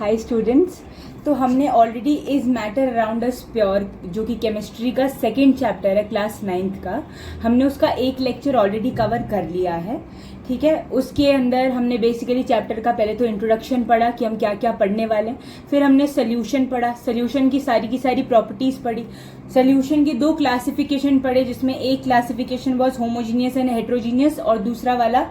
Hi students. तो हमने already is matter around us pure, जो कि केमिस्ट्री का सेकंड चैप्टर है क्लास 9th का, हमने उसका एक लेक्चर ऑलरेडी कवर कर लिया है। ठीक है, उसके अंदर हमने बेसिकली चैप्टर का पहले तो इंट्रोडक्शन पढ़ा कि हम क्या क्या पढ़ने वाले हैं, फिर हमने सोल्यूशन पढ़ा, सोल्यूशन की सारी प्रॉपर्टीज़ पढ़ी, सोल्यूशन के दो क्लासिफिकेशन पढ़े, जिसमें एक classification was homogeneous and heterogeneous और दूसरा वाला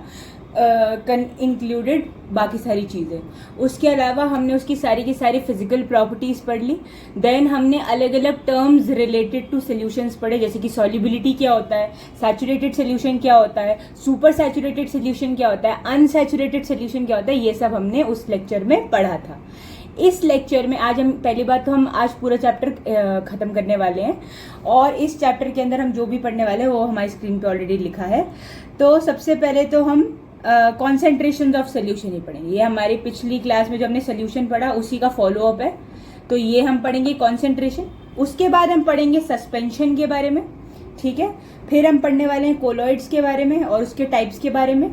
इंक्लूडेड बाकी सारी चीज़ें। उसके अलावा हमने उसकी सारी की सारी फिजिकल प्रॉपर्टीज़ पढ़ ली। देन हमने अलग अलग टर्म्स रिलेटेड टू सोल्यूशंस पढ़े, जैसे कि सॉल्युबिलिटी क्या होता है, सैचुरेटेड सोल्यूशन क्या होता है, सुपर सैचुरेटेड सोल्यूशन क्या होता है, अनसैचुरेटेड सोल्यूशन क्या होता है, ये सब हमने उस लेक्चर में पढ़ा था। इस लेक्चर में आज हम पहली बात तो हम आज पूरा चैप्टर ख़त्म करने वाले हैं, और इस चैप्टर के अंदर हम जो भी पढ़ने वाले हैं वो हमारी स्क्रीन पे ऑलरेडी लिखा है। तो सबसे पहले तो हम कॉन्सेंट्रेशन ऑफ सोल्यूशन ही पढ़ेंगे। ये हमारी पिछली क्लास में जो हमने सोल्यूशन पढ़ा उसी का फॉलोअप है, तो ये हम पढ़ेंगे कॉन्सेंट्रेशन। उसके बाद हम पढ़ेंगे सस्पेंशन के बारे में, ठीक है। फिर हम पढ़ने वाले हैं कोलॉइड्स के बारे में और उसके टाइप्स के बारे में।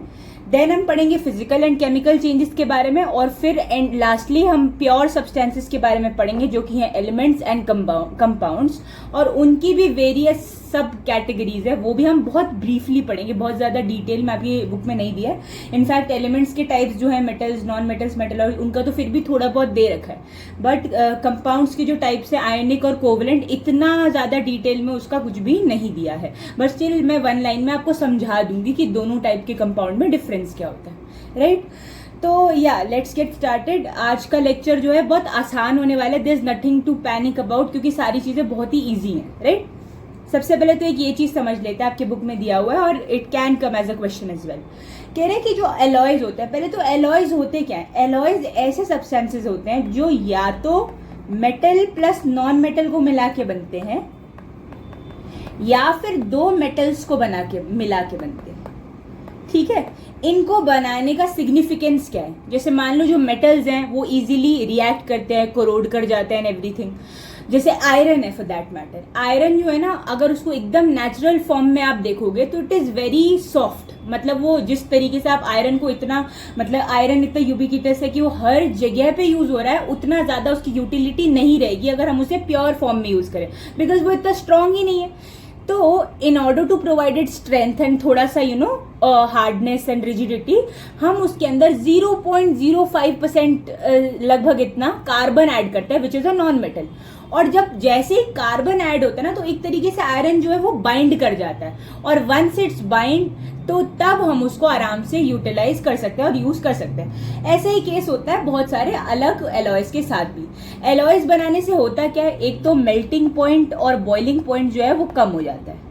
देन हम पढ़ेंगे फिजिकल एंड केमिकल चेंजेस के बारे में, और फिर एंड लास्टली हम प्योर सब्सटेंसेस के बारे में पढ़ेंगे, जो कि हैं एलिमेंट्स एंड कंपाउंड्स, और उनकी भी वेरियस सब कैटेगरीज है, वो भी हम बहुत ब्रीफली पढ़ेंगे, बहुत ज़्यादा डिटेल में आपकी बुक में नहीं दिया है। इनफैक्ट एलिमेंट्स के टाइप्स जो है मेटल्स, नॉन मेटल्स, मेटलॉइड, उनका तो फिर भी थोड़ा बहुत दे रखा है, बट कंपाउंड्स के जो टाइप्स है आयनिक और कोवलेंट, इतना ज़्यादा डिटेल में उसका कुछ भी नहीं दिया है। बट स्टिल मैं वन लाइन में आपको समझा दूंगी कि दोनों टाइप के कंपाउंड में डिफरेंस क्या होता है, राइट। तो या लेट्स गेट स्टार्टेड। आज का लेक्चर जो है बहुत आसान होने वाला है, there is nothing to panic about, क्योंकि सारी चीज़ें बहुत ही ईजी हैं, राइट। सबसे पहले तो एक ये चीज समझ लेते हैं, आपके बुक में दिया हुआ है और it can come as a question as well. कह रहे हैं कि जो एलॉयज होते हैं, पहले तो एलॉयज होते क्या है। एलॉयज ऐसे सब्सटेंसेस होते हैं जो या तो मेटल प्लस नॉन मेटल को मिला के बनते हैं, या फिर दो मेटल्स को मिला के बनते हैं, ठीक है। इनको बनाने का सिग्निफिकेंस क्या है। जैसे मान लो जो मेटल्स हैं वो इजीली रिएक्ट करते हैं, कोरोड कर जाते हैं एवरीथिंग। जैसे आयरन है फॉर दैट मैटर, आयरन जो है ना, अगर उसको एकदम नेचुरल फॉर्म में आप देखोगे तो इट इज़ वेरी सॉफ्ट। मतलब वो जिस तरीके से आप आयरन को इतना, मतलब आयरन इतना यूबिक्विटस है कि वो हर जगह पे यूज हो रहा है, उतना ज़्यादा उसकी यूटिलिटी नहीं रहेगी अगर हम उसे प्योर फॉर्म में यूज़ करें, बिकॉज वो इतना स्ट्रांग ही नहीं है। तो in order to provided strength and थोड़ा सा हार्डनेस एंड रिजिडिटी, हम उसके अंदर 0.05% लगभग इतना कार्बन ऐड करते हैं, which is a non metal. और जब जैसे ही कार्बन ऐड होता है ना, तो एक तरीके से आयरन जो है वो बाइंड कर जाता है, और वंस इट्स बाइंड तो तब हम उसको आराम से यूटिलाइज कर सकते हैं और यूज कर सकते हैं। ऐसे ही केस होता है बहुत सारे अलग एलॉयज के साथ भी। एलॉयज बनाने से होता क्या है, एक तो मेल्टिंग पॉइंट और बॉइलिंग पॉइंट जो है वो कम हो जाता है।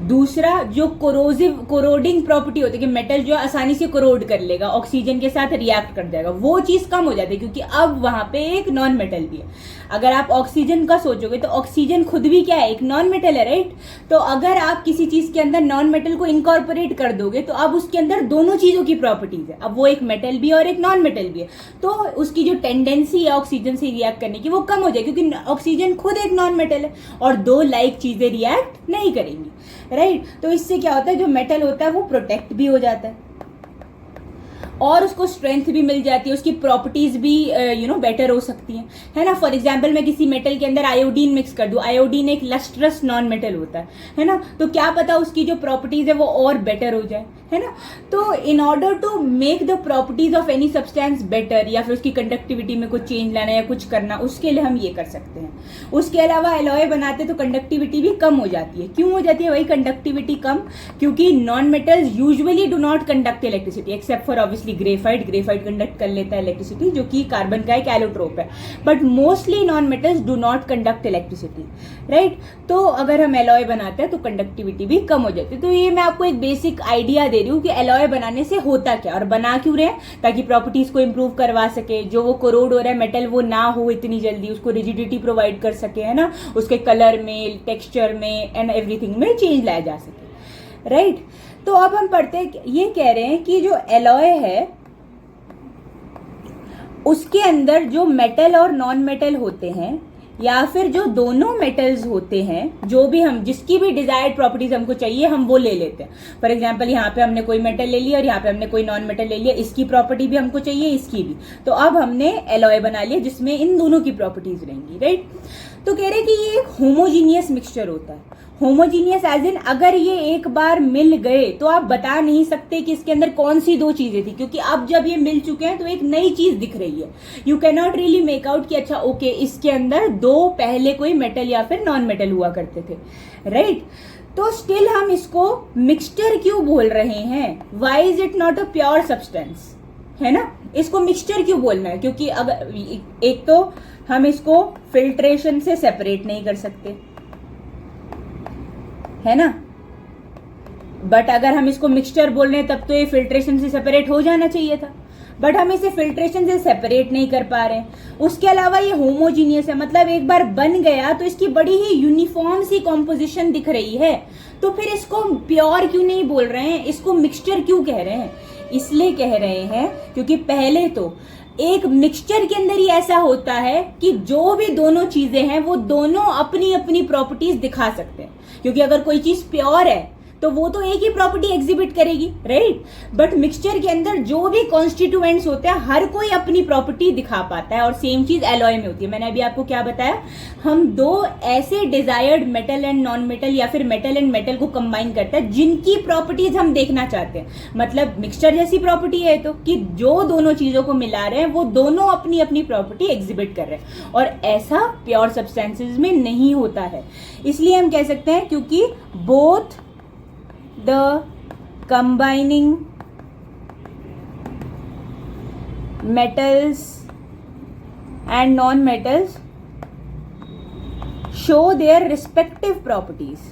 दूसरा जो कोरोडिंग प्रॉपर्टी होती है कि मेटल जो है आसानी से कोरोड कर लेगा, ऑक्सीजन के साथ रिएक्ट कर जाएगा, वो चीज कम हो जाती है, क्योंकि अब वहां पे एक नॉन मेटल भी है। अगर आप ऑक्सीजन का सोचोगे तो ऑक्सीजन खुद भी क्या है, एक नॉन मेटल है, राइट। तो अगर आप किसी चीज के अंदर नॉन मेटल को इनकॉर्पोरेट कर दोगे तो अब उसके अंदर दोनों चीजों की प्रॉपर्टीज है, अब वो एक मेटल भी है और एक नॉन मेटल भी है। तो उसकी जो टेंडेंसी है ऑक्सीजन से रिएक्ट करने की वो कम हो जाए, क्योंकि ऑक्सीजन खुद एक नॉन मेटल है और दो लाइक चीजें रिएक्ट नहीं करेंगी, राइट। तो इससे क्या होता है, जो मेटल होता है वो प्रोटेक्ट भी हो जाता है और उसको स्ट्रेंथ भी मिल जाती है, उसकी प्रॉपर्टीज भी बेटर हो सकती हैं, है ना। फॉर एग्जांपल मैं किसी मेटल के अंदर आयोडीन मिक्स कर दूं, आयोडीन एक लस्ट्रस नॉन मेटल होता है ना, तो क्या पता उसकी जो प्रॉपर्टीज है वो और बेटर हो जाए, है ना। तो in order to make the properties of any substance better, या फिर उसकी कंडक्टिविटी में कुछ चेंज लाना या कुछ करना, उसके लिए हम ये कर सकते हैं। उसके अलावा एलॉय बनाते तो कंडक्टिविटी भी कम हो जाती है। क्यों हो जाती है भाई कंडक्टिविटी कम? क्योंकि non metals usually do not conduct electricity, except for obviously graphite conduct कर लेता है इलेक्ट्रिसिटी, जो कि कार्बन का एक एलोट्रोप है, but mostly non metals do not conduct electricity, right. तो अगर हम एलॉय बनाते हैं तो कंडक्टिविटी भी कम हो जाती है। तो ये मैं आपको एक बेसिक आइडिया दे रही हूँ कि एलॉय बनाने से होता क्या और बना क्यों रहे हैं, ताकि प्रॉपर्टीज को इंप्रूव करवा सके, जो वो कोरोड हो रहा है मेटल वो ना हो इतनी जल्दी, उसको रिजिडिटी प्रोवाइड कर सके, है ना, उसके कलर में, टेक्सचर में एंड एवरीथिंग में चेंज लाया जा सके, राइट। तो अब हम पढ़ते हैं, ये कह रहे हैं कि जो एलॉय है उसके अंदर जो मेटल और नॉन मेटल होते हैं, या फिर जो दोनों मेटल्स होते हैं, जो भी हम जिसकी भी डिजायर्ड प्रॉपर्टीज हमको चाहिए हम वो ले लेते हैं। फॉर एग्जांपल यहाँ पे हमने कोई मेटल ले लिया और यहाँ पे हमने कोई नॉन मेटल ले लिया, इसकी प्रॉपर्टी भी हमको चाहिए, इसकी भी, तो अब हमने एलॉय बना लिया जिसमें इन दोनों की प्रॉपर्टीज रहेंगी, राइट। तो कह रहे कि ये एक होमोजीनियस मिक्सचर होता है। होमोजीनियस एज इन अगर ये एक बार मिल गए तो आप बता नहीं सकते कि इसके अंदर कौन सी दो चीजें थी, क्योंकि अब जब ये मिल चुके हैं तो एक नई चीज दिख रही है। You can not really make out कि अच्छा ओके इसके अंदर दो पहले कोई मेटल या फिर नॉन मेटल हुआ करते थे, राइट। तो स्टिल हम इसको मिक्सचर क्यों बोल रहे हैं? Why is it not a pure substance, है ना। इसको मिक्सचर क्यों बोलना है? क्योंकि अगर एक तो हम इसको फिल्ट्रेशन से सेपरेट नहीं कर सकते, है ना, बट अगर हम इसको मिक्सचर बोल रहे हैं तब तो ये फिल्ट्रेशन से सेपरेट हो जाना चाहिए था, बट हम इसे फिल्ट्रेशन से सेपरेट नहीं कर पा रहे हैं। उसके अलावा ये होमोजीनियस है, मतलब एक बार बन गया तो इसकी बड़ी ही यूनिफॉर्म सी कॉम्पोजिशन दिख रही है, तो फिर इसको प्योर क्यों नहीं बोल रहे हैं, इसको मिक्सचर क्यों कह रहे हैं? इसलिए कह रहे हैं क्योंकि पहले तो एक मिक्सचर के अंदर ही ऐसा होता है कि जो भी दोनों चीजें हैं वो दोनों अपनी अपनी प्रॉपर्टीज दिखा सकते हैं, क्योंकि अगर कोई चीज प्योर है तो वो तो एक ही प्रॉपर्टी एग्जिबिट करेगी, राइट। बट मिक्सचर के अंदर जो भी कॉन्स्टिट्यूएंट्स होते हैं हर कोई अपनी प्रॉपर्टी दिखा पाता है, और सेम चीज एलॉय में होती है। मैंने अभी आपको क्या बताया, हम दो ऐसे desired metal and non metal या फिर मेटल एंड मेटल को कंबाइन करता है जिनकी प्रॉपर्टीज हम देखना चाहते हैं। मतलब मिक्सचर जैसी प्रॉपर्टी है तो कि जो दोनों चीजों को मिला रहे हैं वो दोनों अपनी अपनी प्रॉपर्टी एग्जिबिट कर रहे हैं, और ऐसा प्योर सब्सटेंसेस में नहीं होता है। इसलिए हम कह सकते हैं क्योंकि both the combining metals and non-metals show their respective properties.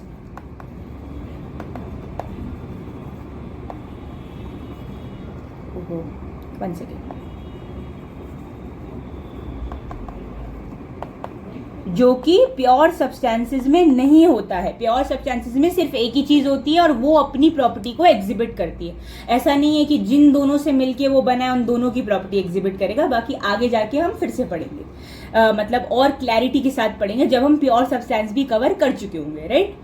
One second. जो कि प्योर सब्सटेंसेस में नहीं होता है। प्योर सब्सटेंसेस में सिर्फ एक ही चीज होती है और वो अपनी प्रॉपर्टी को एग्जिबिट करती है। ऐसा नहीं है कि जिन दोनों से मिलके वो बना है उन दोनों की प्रॉपर्टी एग्जिबिट करेगा। बाकी आगे जाके हम फिर से पढ़ेंगे, मतलब और क्लैरिटी के साथ पढ़ेंगे जब हम प्योर सब्सटेंस भी कवर कर चुके होंगे, राइट।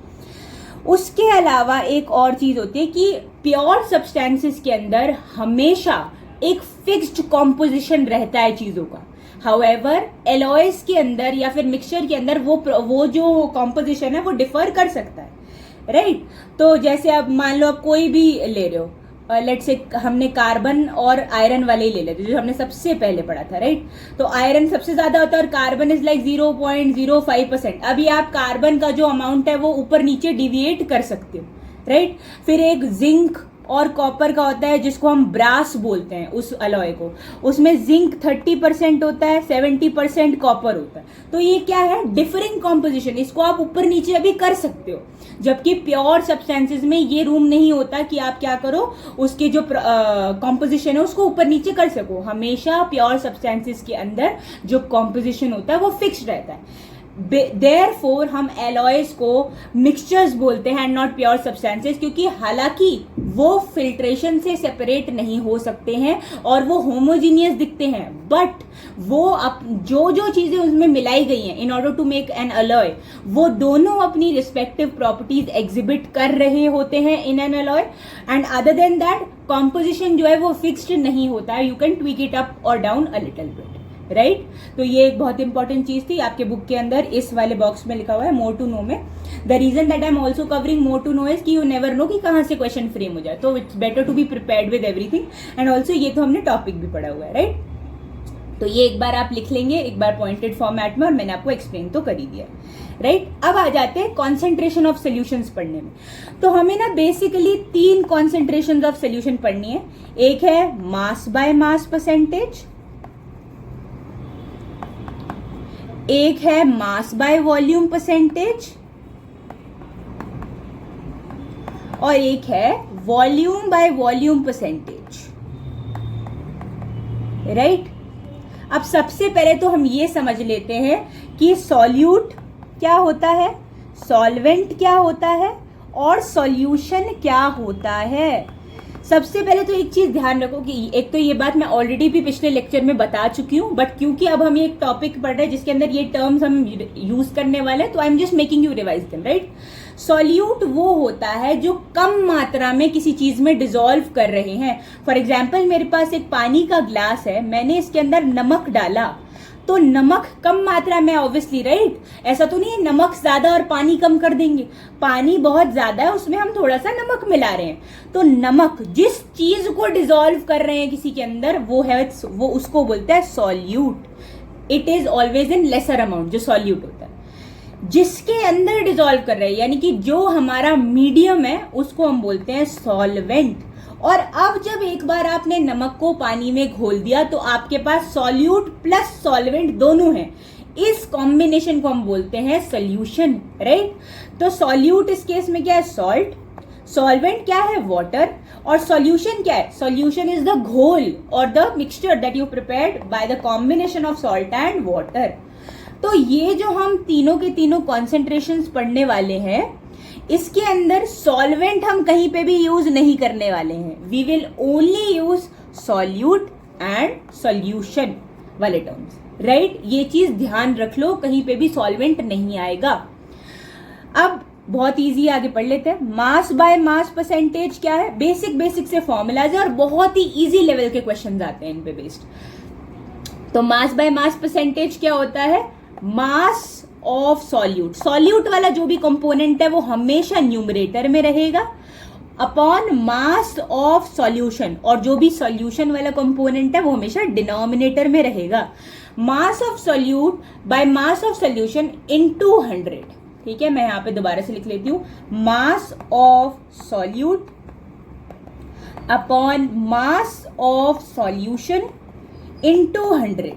उसके अलावा एक और चीज होती है कि प्योर सब्सटेंसेस के अंदर हमेशा एक फिक्स्ड कॉम्पोजिशन रहता है चीजों का। हाउएवर एलॉयज के अंदर या फिर मिक्सचर के अंदर वो जो कॉम्पोजिशन है वो डिफर कर सकता है, राइट। तो जैसे अब मान लो आप कोई भी ले रहे हो, लेट्स से हमने कार्बन और आयरन वाले ही ले लेते जो हमने सबसे पहले पढ़ा था, राइट। तो आयरन सबसे ज्यादा होता है और कार्बन इज लाइक 0.05%। अभी आप कार्बन का जो अमाउंट है वो ऊपर नीचे डिविएट कर सकते हो, राइट। फिर एक जिंक और कॉपर का होता है जिसको हम ब्रास बोलते हैं, उस अलॉय को, उसमें जिंक 30% होता है, 70% कॉपर होता है। तो ये क्या है, डिफरिंग कॉम्पोजिशन, इसको आप ऊपर नीचे अभी कर सकते हो, जबकि प्योर सब्सटेंसेस में ये रूम नहीं होता कि आप क्या करो, उसके जो कॉम्पोजिशन है उसको ऊपर नीचे कर सको। हमेशा प्योर सब्सटेंसेस के अंदर जो कॉम्पोजिशन होता है वो फिक्स्ड रहता है। Therefore हम एलॉयज को मिक्सचर्स बोलते हैं एंड नॉट प्योर सब्सटेंसेस, क्योंकि हालांकि वो फिल्ट्रेशन से सेपरेट नहीं हो सकते हैं और वो होमोजीनियस दिखते हैं, बट वो जो चीजें उसमें मिलाई गई हैं in order to make an alloy, वो दोनों अपनी रिस्पेक्टिव प्रॉपर्टीज एग्जिबिट कर रहे होते हैं in an alloy. And other than that composition जो है वो फिक्स्ड नहीं होता है, you can tweak it up और down a little bit, right. तो ये एक बहुत इंपॉर्टेंट चीज थी। आपके बुक के अंदर इस वाले बॉक्स में लिखा हुआ है मोर टू नो में। The reason that I am also covering more to know is कि यू नेवर नो कि कहाँ से क्वेश्चन फ्रेम हो जाए, तो it's better to be prepared with everything. And also ये तो हमने टॉपिक भी पढ़ा हुआ है, राइट। तो ये एक बार आप लिख लेंगे, एक बार पॉइंटेड फॉर्मेट में, और मैंने आपको एक्सप्लेन तो कर ही दिया, राइट। अब आ जाते हैं कॉन्सेंट्रेशन ऑफ सोल्यूशंस पढ़ने में। तो हमें ना बेसिकली 3 कॉन्सेंट्रेशन ऑफ सोल्यूशन पढ़नी है। एक है मास बाय मास परसेंटेज, एक है मास बाय वॉल्यूम परसेंटेज, और एक है volume by volume percentage, right. अब सबसे पहले तो हम ये समझ लेते हैं कि सॉल्यूट क्या होता है, सॉल्वेंट क्या होता है और सॉल्यूशन क्या होता है। सबसे पहले तो एक चीज ध्यान रखो कि एक तो ये बात मैं ऑलरेडी भी पिछले लेक्चर में बता चुकी हूँ, बट क्योंकि अब हम एक टॉपिक पढ़ रहे हैं जिसके अंदर ये टर्म्स हम यूज करने वाले हैं, तो I am just making you revise them, right. Solute वो होता है जो कम मात्रा में किसी चीज में डिसॉल्व कर रहे हैं। फॉर एग्जाम्पल मेरे पास एक पानी का ग्लास है, मैंने इसके अंदर नमक डाला, तो नमक कम मात्रा में ऑब्वियसली, राइट। ऐसा तो नहीं है नमक ज्यादा और पानी कम कर देंगे, पानी बहुत ज्यादा है उसमें हम थोड़ा सा नमक मिला रहे हैं, तो नमक जिस चीज को डिसॉल्व कर रहे हैं किसी के अंदर वो उसको बोलते हैं solute. It is always in lesser amount जो सॉल्यूट होता है। जिसके अंदर डिसॉल्व कर रहे हैं यानी कि जो हमारा मीडियम है उसको हम बोलते हैं सॉल्वेंट। और अब जब एक बार आपने नमक को पानी में घोल दिया तो आपके पास सॉल्यूट प्लस सॉल्वेंट दोनों हैं, इस कॉम्बिनेशन को हम बोलते हैं सॉल्यूशन, राइट। तो सॉल्यूट इस केस में क्या है, सॉल्ट, सॉल्वेंट क्या है, वाटर, और सॉल्यूशन क्या है, सॉल्यूशन इज द घोल और the mixture that you prepared by the combination of salt and water. तो ये जो हम तीनों के तीनों कॉन्सेंट्रेशंस पढ़ने वाले हैं, इसके अंदर सॉल्वेंट हम कहीं पे भी यूज नहीं करने वाले हैं। We will only use solute and solution वाले टर्म्स, राइट। ये चीज ध्यान रख लो, कहीं पे भी सॉल्वेंट नहीं आएगा। अब बहुत इजी आगे पढ़ लेते हैं। मास बाय मास परसेंटेज क्या है, बेसिक से फॉर्मूलाज है और बहुत ही इजी लेवल के क्वेश्चन आते हैं इन पे बेस्ड। तो मास बाय मास परसेंटेज क्या होता है, मास ऑफ सॉल्यूट, सॉल्यूट वाला जो भी कंपोनेंट है वो हमेशा न्यूमरेटर में रहेगा, अपॉन मास ऑफ सॉल्यूशन, और जो भी सॉल्यूशन वाला कंपोनेंट है वो हमेशा डिनोमिनेटर में रहेगा। मास of solute by mass of solution into 100, ठीक है। मैं यहां पे दोबारा से लिख लेती हूं, मास of solute upon mass of solution into 100।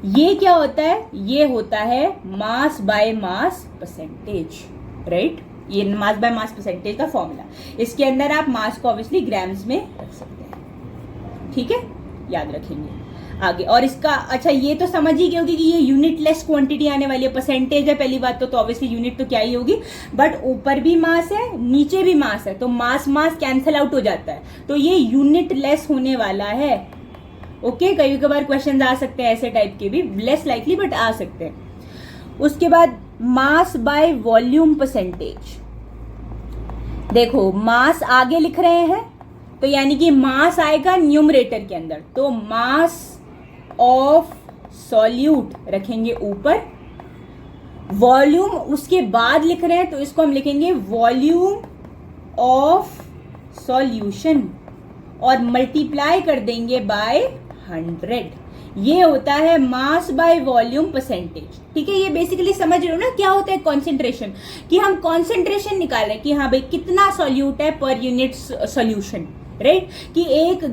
ये क्या होता है, ये होता है मास बाय मास परसेंटेज, राइट। ये मास बाय मास परसेंटेज का फॉर्मूला, इसके अंदर आप मास को ऑब्वियसली ग्राम्स में रख सकते हैं, ठीक है, याद रखेंगे आगे। और इसका अच्छा ये तो समझ ही गए होगी कि ये यूनिट लेस क्वांटिटी आने वाली है, परसेंटेज है पहली बात तो ऑब्वियसली यूनिट तो क्या ही होगी, बट ऊपर भी मास है नीचे भी मास है, तो मास मास कैंसिल आउट हो जाता है, तो ये यूनिट लेस होने वाला है, ओके। कई कभार क्वेश्चन आ सकते हैं ऐसे टाइप के भी, लेस लाइकली बट आ सकते हैं। उसके बाद मास बाय वॉल्यूम परसेंटेज, देखो मास आगे लिख रहे हैं तो यानी कि मास आएगा न्यूमरेटर के अंदर, तो मास ऑफ सॉल्यूट रखेंगे ऊपर, वॉल्यूम उसके बाद लिख रहे हैं तो इसको हम लिखेंगे वॉल्यूम ऑफ सॉल्यूशन और मल्टीप्लाई कर देंगे बाय 100। ये होता है मास बाय वॉल्यूम परसेंटेज, ठीक है। ये बेसिकली समझ रहे हो ना क्या होता है कॉन्सेंट्रेशन, कि हम कॉन्सेंट्रेशन निकाल रहे हैं कि हाँ भाई कितना सॉल्यूट है पर यूनिट सॉल्यूशन, राइट। कि एक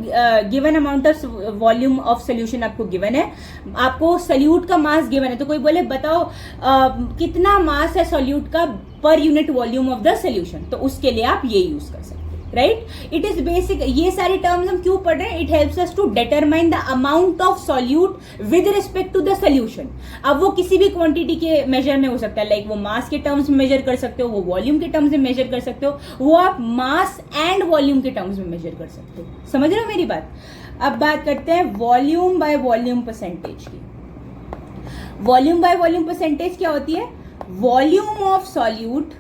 given amount of volume of solution आपको गिवन है, आपको सोल्यूट का मास गिवन है, तो कोई बोले बताओ कितना मास है सोल्यूट का per unit volume of the solution, तो उसके लिए आप ये यूज कर सकते हैं, राइट। इट इज बेसिक, ये सारे टर्म्स हम क्यों पढ़ रहे हैं, it helps us to determine the amount of solute with respect to the solution. अब वो किसी भी क्वांटिटी के मेजर में हो सकता है, लाइक वो मास के टर्म्स में मेजर कर सकते हो, वो वॉल्यूम के टर्म्स में मेजर कर सकते हो, वो आप मास एंड वॉल्यूम के टर्म्स में मेजर कर सकते हो, समझ रहे हो मेरी बात। अब बात करते हैं वॉल्यूम बाय वॉल्यूम परसेंटेज की। वॉल्यूम बाय वॉल्यूम परसेंटेज क्या होती है, volume of solute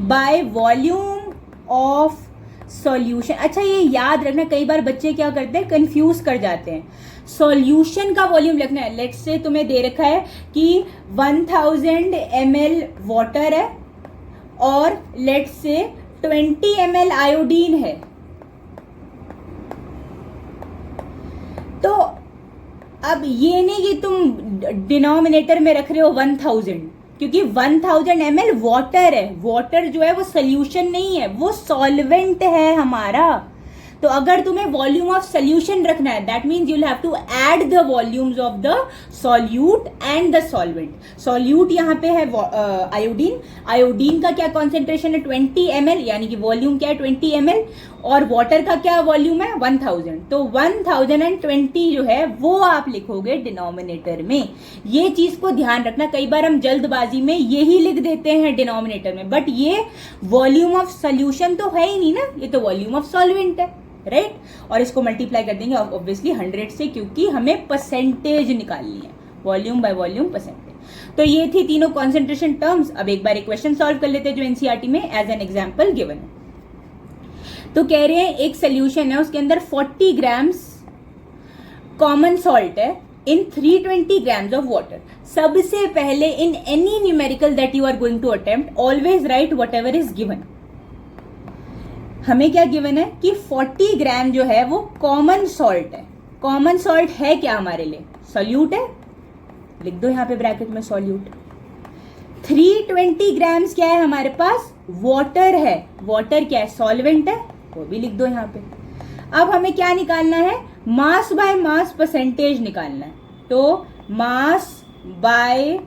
by volume of solution. अच्छा ये याद रखना, कई बार बच्चे क्या करते हैं कंफ्यूज कर जाते हैं, सॉल्यूशन का वॉल्यूम लिखना है, लेट्स से तुम्हें दे रखा है कि 1000 ml वाटर है और लेट्स से 20 ml आयोडीन है, तो अब ये नहीं कि तुम डिनोमिनेटर में रख रहे हो 1000, क्योंकि 1000 ml वाटर है, वाटर जो है वो सोल्यूशन नहीं है, वो सॉल्वेंट है हमारा, तो अगर तुम्हें वॉल्यूम ऑफ सोल्यूशन रखना है, that means you will have to add the volumes of the solute and the solvent. Solute यहाँ पे है आयोडीन, आयोडीन का क्या कॉन्सेंट्रेशन है 20 ml, यानी कि वॉल्यूम क्या है 20 ml, और वाटर का क्या वॉल्यूम है 1000, तो 1020 जो है वो आप लिखोगे डिनोमिनेटर में। ये चीज को ध्यान रखना, कई बार हम जल्दबाजी में यही लिख देते हैं डिनोमिनेटर में, बट ये वॉल्यूम ऑफ सोल्यूशन तो है ही नहीं ना, ये तो वॉल्यूम ऑफ सॉल्वेंट है, राइट। और इसको मल्टीप्लाई कर देंगे ऑब्वियसली 100 से, क्योंकि हमें परसेंटेज निकालनी है, वॉल्यूम बाय वॉल्यूम परसेंटेज। तो ये थी तीनों कॉन्सेंट्रेशन टर्म्स। अब एक बार एक क्वेश्चन सॉल्व कर लेते हैं जो एनसीईआरटी में एज एन एग्जांपल गिवन है। तो कह रहे हैं एक सोल्यूशन है, उसके अंदर 40 ग्राम्स कॉमन सॉल्ट है इन 320 ग्राम्स ऑफ वाटर। सबसे पहले in any numerical that you are going to attempt always write whatever is given. हमें क्या गिवन है कि 40 ग्राम जो है वो कॉमन सॉल्ट है। कॉमन सॉल्ट है क्या हमारे लिए? सॉल्यूट है, लिख दो यहाँ पे ब्रैकेट में सॉल्यूट। 320 ग्राम्स क्या है हमारे पास? वाटर है। वाटर क्या है? सॉल्वेंट है, वो भी लिख दो यहाँ पे। अब हमें क्या निकालना है? मास बाय मास परसेंटेज निकालना है। तो मास बाय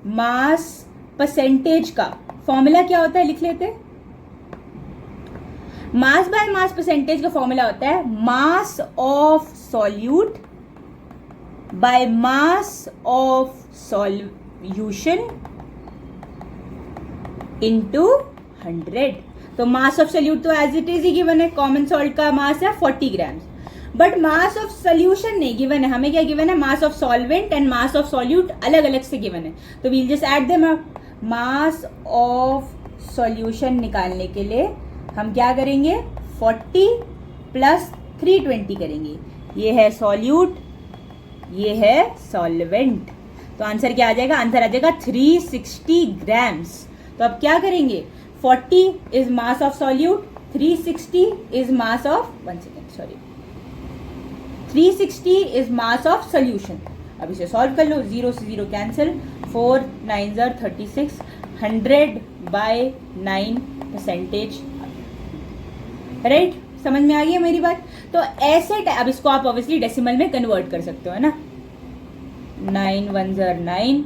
मास परसेंटेज का फॉर्मूला क्या होता है, लिख लेते हैं। मास बाय मास परसेंटेज का फॉर्मूला होता है mass of solute by mass of solution into 100। तो मास ऑफ सोल्यूट तो एज इट इज ही गिवन है, कॉमन सॉल्ट का मास है 40 grams, but mass of solution नहीं गिवन है। हमें क्या गिवन है? Mass of solvent and mass of solute अलग अलग से गिवन है, तो we'll just add them up. Mass of solution निकालने के लिए हम क्या करेंगे? 40 प्लस 320 करेंगे। ये है सॉल्यूट, ये है सॉल्वेंट, तो आंसर क्या आ जाएगा? आंसर आ जाएगा 360 ग्राम्स। तो अब क्या करेंगे? 40 is mass of solute, 360 is mass of 360 is mass of solution. अब इसे सॉल्व कर लो, 0 से 0 कैंसिल, 4 9 36, 100/9 परसेंटेज, राइट। समझ में आ गई है मेरी बात? तो ऐसे अब इसको आप ऑब्वियसली डेसिमल में कन्वर्ट कर सकते हो, है ना। 9 1 9,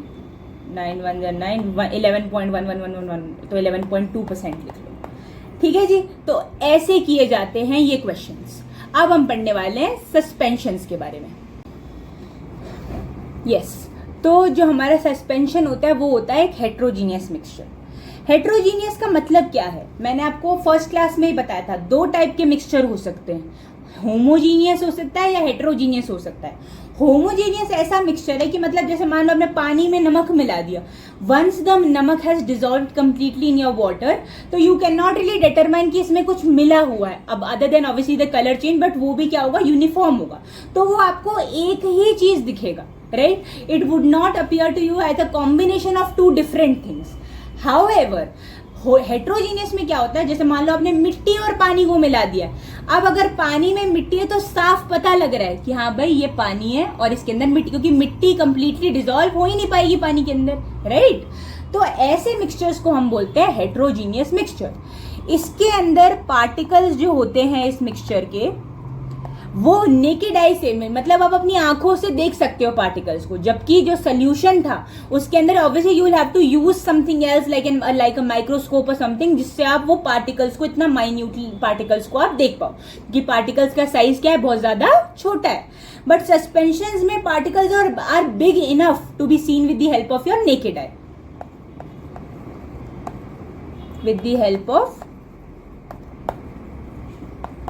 9 1 9, 11.1111, तो 11.2% लिख लो, ठीक है जी। तो ऐसे किए जाते हैं ये क्वेश्चंस। अब हम पढ़ने वाले हैं सस्पेंशंस के बारे में। यस, तो जो हमारा सस्पेंशन होता है वो होता है एक हेट्रोजीनियस मिक्सचर। हेट्रोजीनियस का मतलब क्या है? मैंने आपको फर्स्ट क्लास में ही बताया था, 2 टाइप के मिक्सचर हो सकते हैं, होमोजीनियस हो सकता है या हेट्रोजीनियस हो सकता है। होमोजीनियस ऐसा मिक्सचर है कि मतलब जैसे मान लो आपने पानी में नमक मिला दिया, once the namak has dissolved completely in your water, तो you can not really determine कि इसमें कुछ मिला हुआ है, अब other than obviously the colour change, but वो भी क्या होगा? यूनिफॉर्म होगा, तो वो आपको एक ही चीज दिखेगा, right. It would not appear to you as a combination of 2 different things. However heterogeneous में क्या होता है? जैसे मान लो आपने मिट्टी और पानी को मिला दिया, अब अगर पानी में मिट्टी है तो साफ पता लग रहा है कि हाँ भाई ये पानी है और इसके अंदर मिट्टी, क्योंकि मिट्टी कंप्लीटली डिसॉल्व हो ही नहीं पाएगी पानी के अंदर, राइट। तो ऐसे मिक्सचर्स को हम बोलते हैं हेट्रोजीनियस मिक्सचर। इसके अंदर पार्टिकल्स जो होते हैं इस मिक्सचर के, वो नेकेड आई से, मतलब आप अपनी आंखों से देख सकते हो पार्टिकल्स को, जबकि जो सोल्यूशन था उसके अंदर obviously you will have to use something else like a microscope और समथिंग, जिससे आप वो पार्टिकल्स को, इतना माइन्यूटली पार्टिकल्स को आप देख पाओ, कि पार्टिकल्स का साइज क्या है? बहुत ज्यादा छोटा है। बट सस्पेंशंस में particles are big enough to be seen with the help of your naked eye, with the help of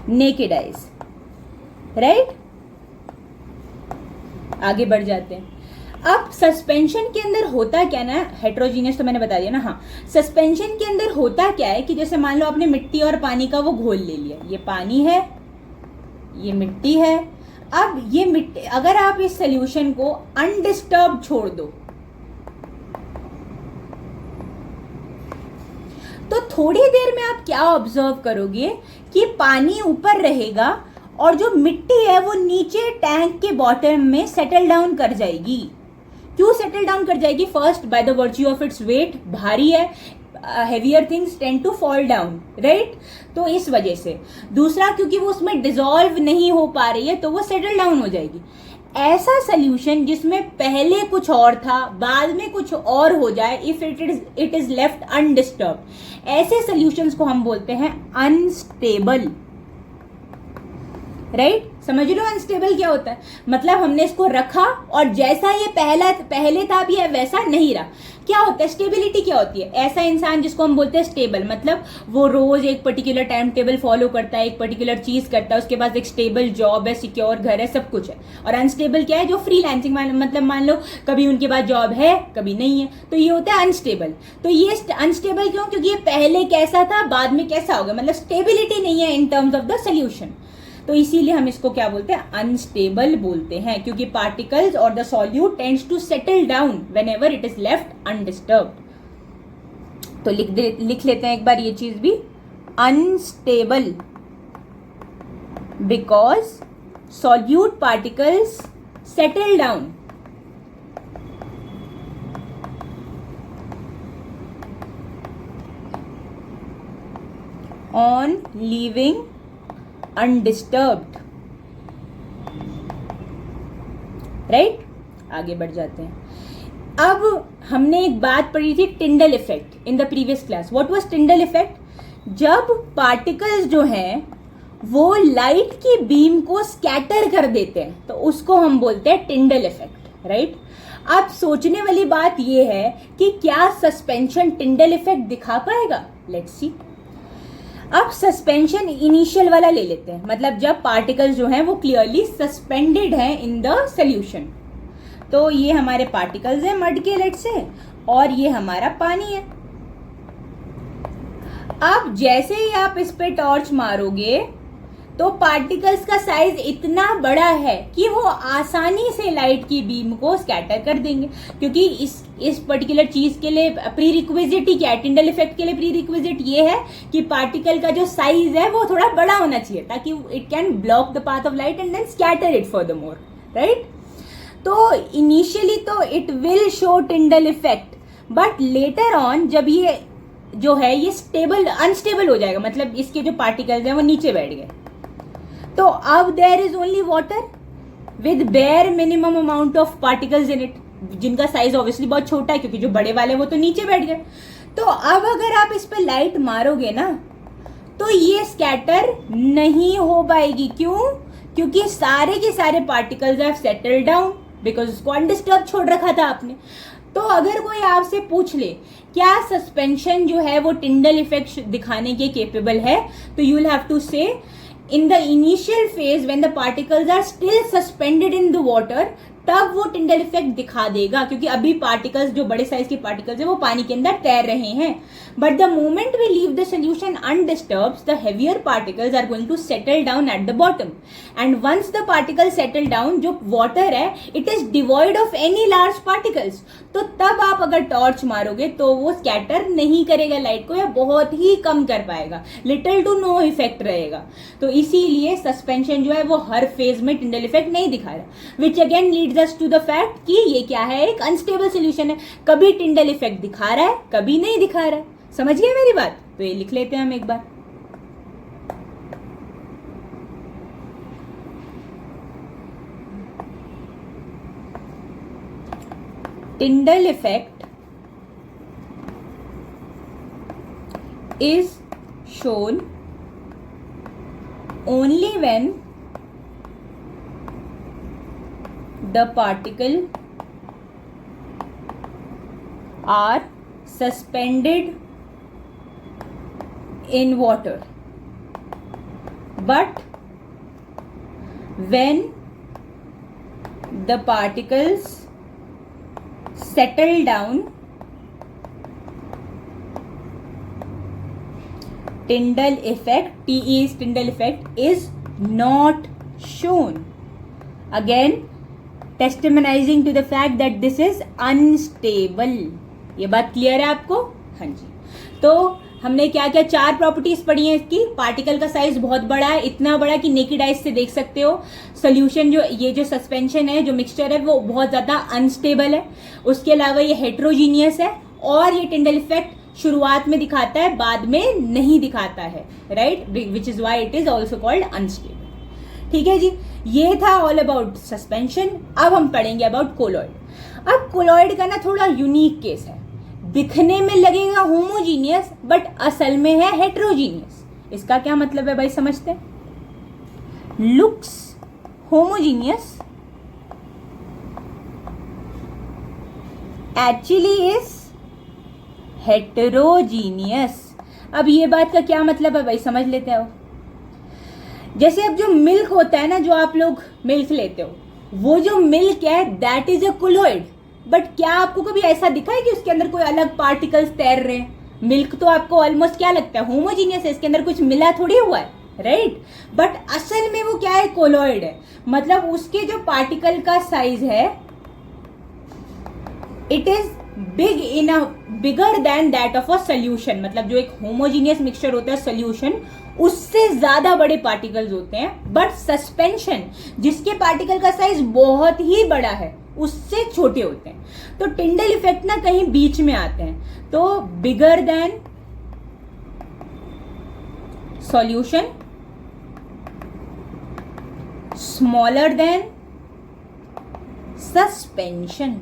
naked eyes, right. आगे बढ़ जाते हैं। अब सस्पेंशन के अंदर होता क्या ना, हेट्रोजीनियस तो मैंने बता दिया ना। हाँ, सस्पेंशन के अंदर होता क्या है कि जैसे मान लो आपने मिट्टी और पानी का वो घोल ले लिया, ये पानी है, ये मिट्टी है। अब ये मिट्टी, अगर आप इस सोल्यूशन को अनडिस्टर्ब छोड़ दो तो थोड़ी देर में आप क्या ऑब्जर्व करोगे कि पानी ऊपर रहेगा और जो मिट्टी है वो नीचे टैंक के बॉटम में सेटल डाउन कर जाएगी। क्यों सेटल डाउन कर जाएगी? First by the virtue of its weight, भारी है, heavier things tend to fall down, right. तो इस वजह से। दूसरा, क्योंकि वो उसमें डिसॉल्व नहीं हो पा रही है तो वो सेटल डाउन हो जाएगी। ऐसा सोल्यूशन जिसमें पहले कुछ और था बाद में कुछ और हो जाए, if it is left undisturb, ऐसे सोल्यूशंस को हम बोलते हैं अनस्टेबल, राइट। समझ लो अनस्टेबल क्या होता है? मतलब हमने इसको रखा और जैसा ये पहले था अभी वैसा नहीं रहा। क्या होता है स्टेबिलिटी? क्या होती है? ऐसा इंसान जिसको हम बोलते हैं स्टेबल, मतलब वो रोज एक पर्टिकुलर टाइम टेबल फॉलो करता है, एक पर्टिकुलर चीज करता है, उसके पास एक स्टेबल जॉब है, सिक्योर घर है, सब कुछ है। और अनस्टेबल क्या है? जो फ्रीलांसिंग, मतलब मान लो कभी उनके पास जॉब है कभी नहीं है, तो ये होता है अनस्टेबल। तो ये अनस्टेबल क्यों? क्योंकि ये पहले कैसा था बाद में कैसा होगा, मतलब स्टेबिलिटी नहीं है in terms of the solution. तो इसीलिए हम इसको क्या बोलते हैं? अनस्टेबल बोलते हैं, क्योंकि पार्टिकल्स और the solute tends to settle down whenever it is left undisturbed. तो लिख लेते हैं एक बार ये चीज भी, unstable because solute particles settle down on leaving undisturbed, right. आगे बढ़ जाते हैं। अब हमने एक बात पढ़ी थी, Tyndall effect, in the previous class. What was Tyndall effect? जब पार्टिकल्स जो हैं वो लाइट की बीम को स्कैटर कर देते हैं तो उसको हम बोलते हैं टिंडल इफेक्ट, राइट। अब सोचने वाली बात ये है कि क्या सस्पेंशन टिंडल इफेक्ट दिखा पाएगा? Let's see. अब सस्पेंशन इनिशियल वाला ले लेते हैं, मतलब जब पार्टिकल्स जो हैं वो क्लियरली सस्पेंडेड हैं इन द सॉल्यूशन। तो ये हमारे पार्टिकल्स हैं मड के, लेट से, और ये हमारा पानी है। अब जैसे ही आप इस पे टॉर्च मारोगे तो पार्टिकल्स का साइज इतना बड़ा है कि वो आसानी से लाइट की बीम को स्कैटर कर देंगे, क्योंकि इस पर्टिकुलर चीज के लिए प्री रिक्विजिट ही क्या है? टिंडल इफेक्ट के लिए प्री रिक्विजिट ये है कि पार्टिकल का जो साइज है वो थोड़ा बड़ा होना चाहिए ताकि it can block the path of light and then scatter it furthermore, right. तो इनिशियली तो it will show Tyndall effect, but later on जब ये जो है ये अनस्टेबल हो जाएगा, मतलब इसके जो पार्टिकल्स हैं वो नीचे बैठ गए, तो अब there is only water with bare minimum amount of particles in it, जिनका साइज ऑब्वियसली बहुत छोटा है क्योंकि जो बड़े वाले वो तो नीचे बैठ गए। तो अब अगर आप इस पे लाइट मारोगे ना तो ये स्कैटर नहीं हो पाएगी। क्यों? क्योंकि सारे के सारे particles have settled down because उसको अनडिस्टर्ब छोड़ रखा था आपने। तो अगर कोई आपसे पूछ ले क्या सस्पेंशन जो है वो टिंडल इफेक्ट दिखाने के केपेबल है, तो यू विल हैव टू से in the initial phase when the particles are still suspended in the water, तब वो टिंडल इफेक्ट दिखा देगा, क्योंकि अभी पार्टिकल्स जो बड़े साइज के पार्टिकल्स है वो पानी के अंदर तैर रहे हैं। But the moment we leave the solution undisturbed, the heavier particles are going to settle down at the bottom, and once the particle settle down, जो वाटर है it is devoid of any large particles, तो तब आप अगर torch मारोगे तो वो scatter नहीं करेगा लाइट को, या बहुत ही कम कर पाएगा, लिटिल टू नो इफेक्ट रहेगा। तो इसीलिए सस्पेंशन जो है वो हर फेज में टिंडल इफेक्ट नहीं दिखा रहा, which again leads us to the fact कि ये क्या है? एक अनस्टेबल सोल्यूशन है, कभी टिंडल इफेक्ट दिखा रहा है कभी नहीं दिखा रहा है। समझ गए मेरी बात? तो ये लिख लेते हैं हम एक बार। Tyndall effect is shown only when the particles are suspended in water, but when the particles settle down, Tyndall effect, Tyndall effect is not shown. Again, testimonializing to the fact that this is unstable. ये बात clear है आपको? हाँ जी। तो हमने क्या क्या 4 properties पढ़ी हैं इसकी। पार्टिकल का साइज बहुत बड़ा है, इतना बड़ा कि नेकेड आइज से देख सकते हो। सोल्यूशन जो ये जो सस्पेंशन है, जो मिक्सचर है, वो बहुत ज्यादा अनस्टेबल है। उसके अलावा ये हेट्रोजीनियस है, और ये टिंडल इफेक्ट शुरुआत में दिखाता है, बाद में नहीं दिखाता है, right, which is why it is also called unstable. ठीक है जी, ये था ऑल अबाउट सस्पेंशन। अब हम पढ़ेंगे अबाउट कोलॉइड। अब कोलॉइड का ना थोड़ा यूनिक केस है, दिखने में लगेगा होमोजीनियस बट असल में है हेट्रोजीनियस। इसका क्या मतलब है भाई, समझते हैं। Looks homogeneous actually is heterogeneous. अब ये बात का क्या मतलब है भाई, समझ लेते हो। जैसे अब जो मिल्क होता है ना, जो आप लोग मिल्क लेते हो, वो जो मिल्क है that is a colloid. But क्या आपको कभी ऐसा दिखा है कि उसके अंदर कोई अलग पार्टिकल्स तैर रहे हैं? मिल्क तो आपको ऑलमोस्ट क्या लगता है, होमोजीनियस है, इसके अंदर कुछ मिला थोड़ी हुआ है, राइट। बट असल में वो क्या है, कोलॉइड है। मतलब उसके जो पार्टिकल का साइज है it is big enough, bigger than that of a solution. मतलब जो एक होमोजीनियस मिक्सचर होता है सोल्यूशन, उससे ज्यादा बड़े पार्टिकल्स होते हैं। बट सस्पेंशन जिसके पार्टिकल का साइज बहुत ही बड़ा है उससे छोटे होते हैं। तो टिंडल इफेक्ट ना कहीं बीच में आते हैं। तो bigger than solution, smaller than suspension.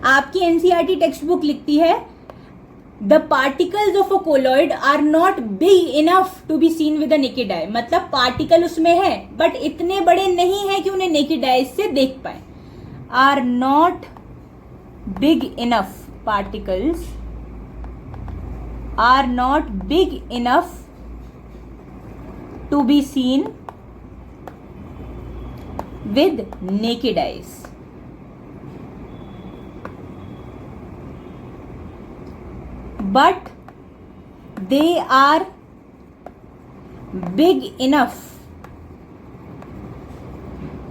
आपकी एनसीईआरटी टेक्स्ट बुक लिखती है the particles of a colloid are not big enough to be seen with a naked eye. मतलब पार्टिकल उसमें है बट इतने बड़े नहीं है कि उन्हें नेकेड आई से देख पाए। Are not big enough, particles are not big enough to be seen with naked eyes. But they are big enough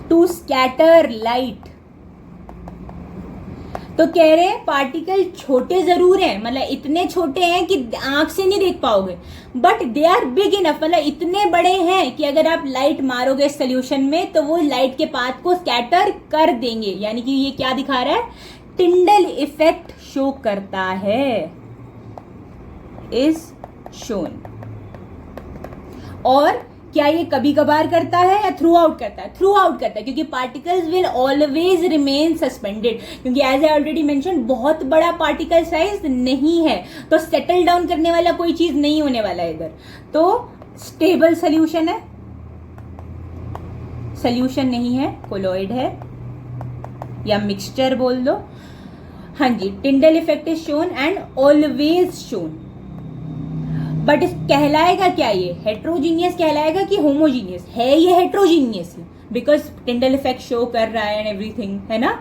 to scatter light. तो कह रहे हैं पार्टिकल छोटे जरूर हैं, मतलब इतने छोटे हैं कि आंख से नहीं देख पाओगे, but they are big enough, मतलब इतने बड़े हैं कि अगर आप लाइट मारोगे सोल्यूशन में तो वो लाइट के पाथ को स्कैटर कर देंगे। यानी कि ये क्या दिखा रहा है, टिंडल इफेक्ट शो करता है, इज शोन। और क्या ये कभी कभार करता है या थ्रू आउट करता है? थ्रू आउट करता है, क्योंकि particles will always remain suspended. क्योंकि एज आई ऑलरेडी मेंशन बहुत बड़ा पार्टिकल साइज नहीं है, तो सेटल डाउन करने वाला कोई चीज नहीं होने वाला इधर। तो स्टेबल सोल्यूशन है, सोल्यूशन नहीं है, कोलॉइड है या मिक्सचर बोल दो। हाँ जी, Tyndall effect is shown and always shown. But इस कहलाएगा क्या, ये हेट्रोजीनियस कहलाएगा कि होमोजीनियस? है ये हेट्रोजीनियस है, बिकॉज टिंडल इफेक्ट शो कर रहा है एंड एवरीथिंग, है ना।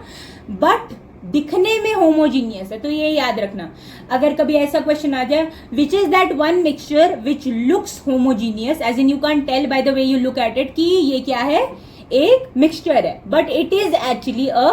बट दिखने में होमोजीनियस है। तो ये याद रखना, अगर कभी ऐसा क्वेश्चन आ जाए, which is that one mixture which looks homogeneous, as in you can tell by the way you look at it कि ये क्या है, एक मिक्सचर है, but it is actually a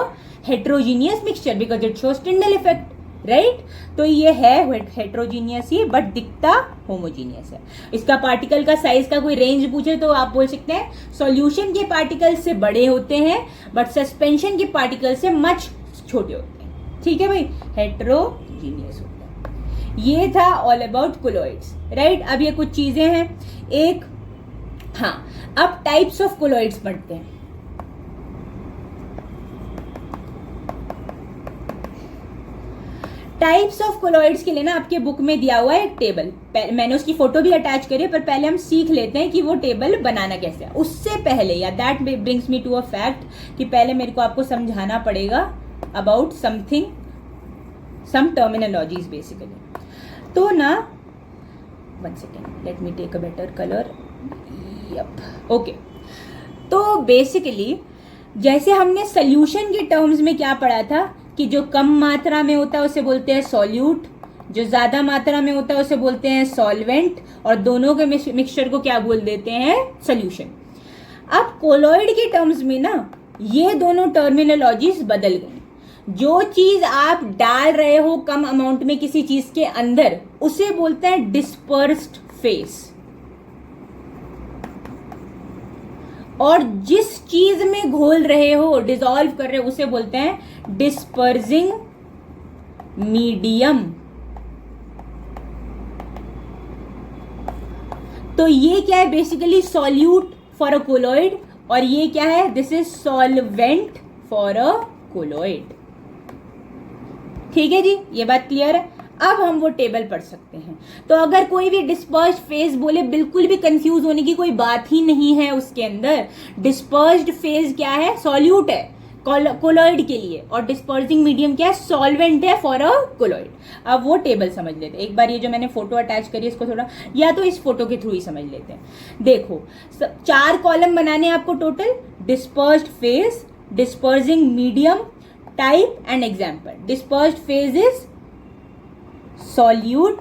heterogeneous mixture because it shows Tyndall effect, right. तो ये है heterogeneous ही, बट दिखता होमोजीनियस है। इसका पार्टिकल का साइज का कोई रेंज पूछे तो आप बोल सकते हैं सॉल्यूशन के पार्टिकल से बड़े होते हैं बट सस्पेंशन के पार्टिकल से मच छोटे होते हैं। ठीक है भाई, हेट्रोजीनियस होता है। ये था ऑल अबाउट कोलॉइड्स, राइट। अब ये कुछ चीजें हैं, एक, हाँ, अब टाइप्स ऑफ कोलॉइड्स पढ़ते हैं। टाइप्स ऑफ कोलॉइड्स के लिए ना आपके बुक में दिया हुआ है एक टेबल, मैंने उसकी फोटो भी अटैच करी है, पर पहले हम सीख लेते हैं कि वो टेबल बनाना कैसे है। उससे पहले, या that brings me to a fact कि पहले मेरे को आपको समझाना पड़ेगा about something, some terminologies basically. तो ना, one second, let me take a better colour, yup, okay. तो बेसिकली जैसे हमने सोल्यूशन के टर्म्स में क्या पढ़ा था कि जो कम मात्रा में होता है उसे बोलते हैं सॉल्यूट, जो ज्यादा मात्रा में होता है उसे बोलते हैं सॉल्वेंट, और दोनों के मिक्सचर को क्या बोल देते हैं, सोल्यूशन। अब कोलॉइड के टर्म्स में ना ये दोनों टर्मिनोलॉजीज बदल गई। जो चीज आप डाल रहे हो कम अमाउंट में किसी चीज के अंदर, उसे बोलते हैं डिस्पर्स्ड फेस, और जिस चीज में घोल रहे हो, डिसॉल्व कर रहे हो, उसे बोलते हैं डिस्पर्सिंग मीडियम। तो ये क्या है, basically solute for a colloid, और ये क्या है, this is solvent for a colloid. ठीक है जी, ये बात क्लियर है। अब हम वो टेबल पढ़ सकते हैं। तो अगर कोई भी डिस्पर्स्ड फेज बोले, बिल्कुल भी कंफ्यूज होने की कोई बात ही नहीं है उसके अंदर। डिस्पर्स्ड फेज क्या है, सॉल्यूट है कोलॉइड के लिए, और डिस्पर्सिंग मीडियम क्या है, सॉल्वेंट है फॉर अ कोलॉइड। अब वो टेबल समझ लेते हैं। एक बार ये जो मैंने फोटो अटैच करी है इसको थोड़ा, या तो इस फोटो के थ्रू ही समझ लेते हैं। देखो 4 कॉलम बनाने हैं आपको total, dispersed phase, dispersing medium, type and example. Dispersed phase is solute,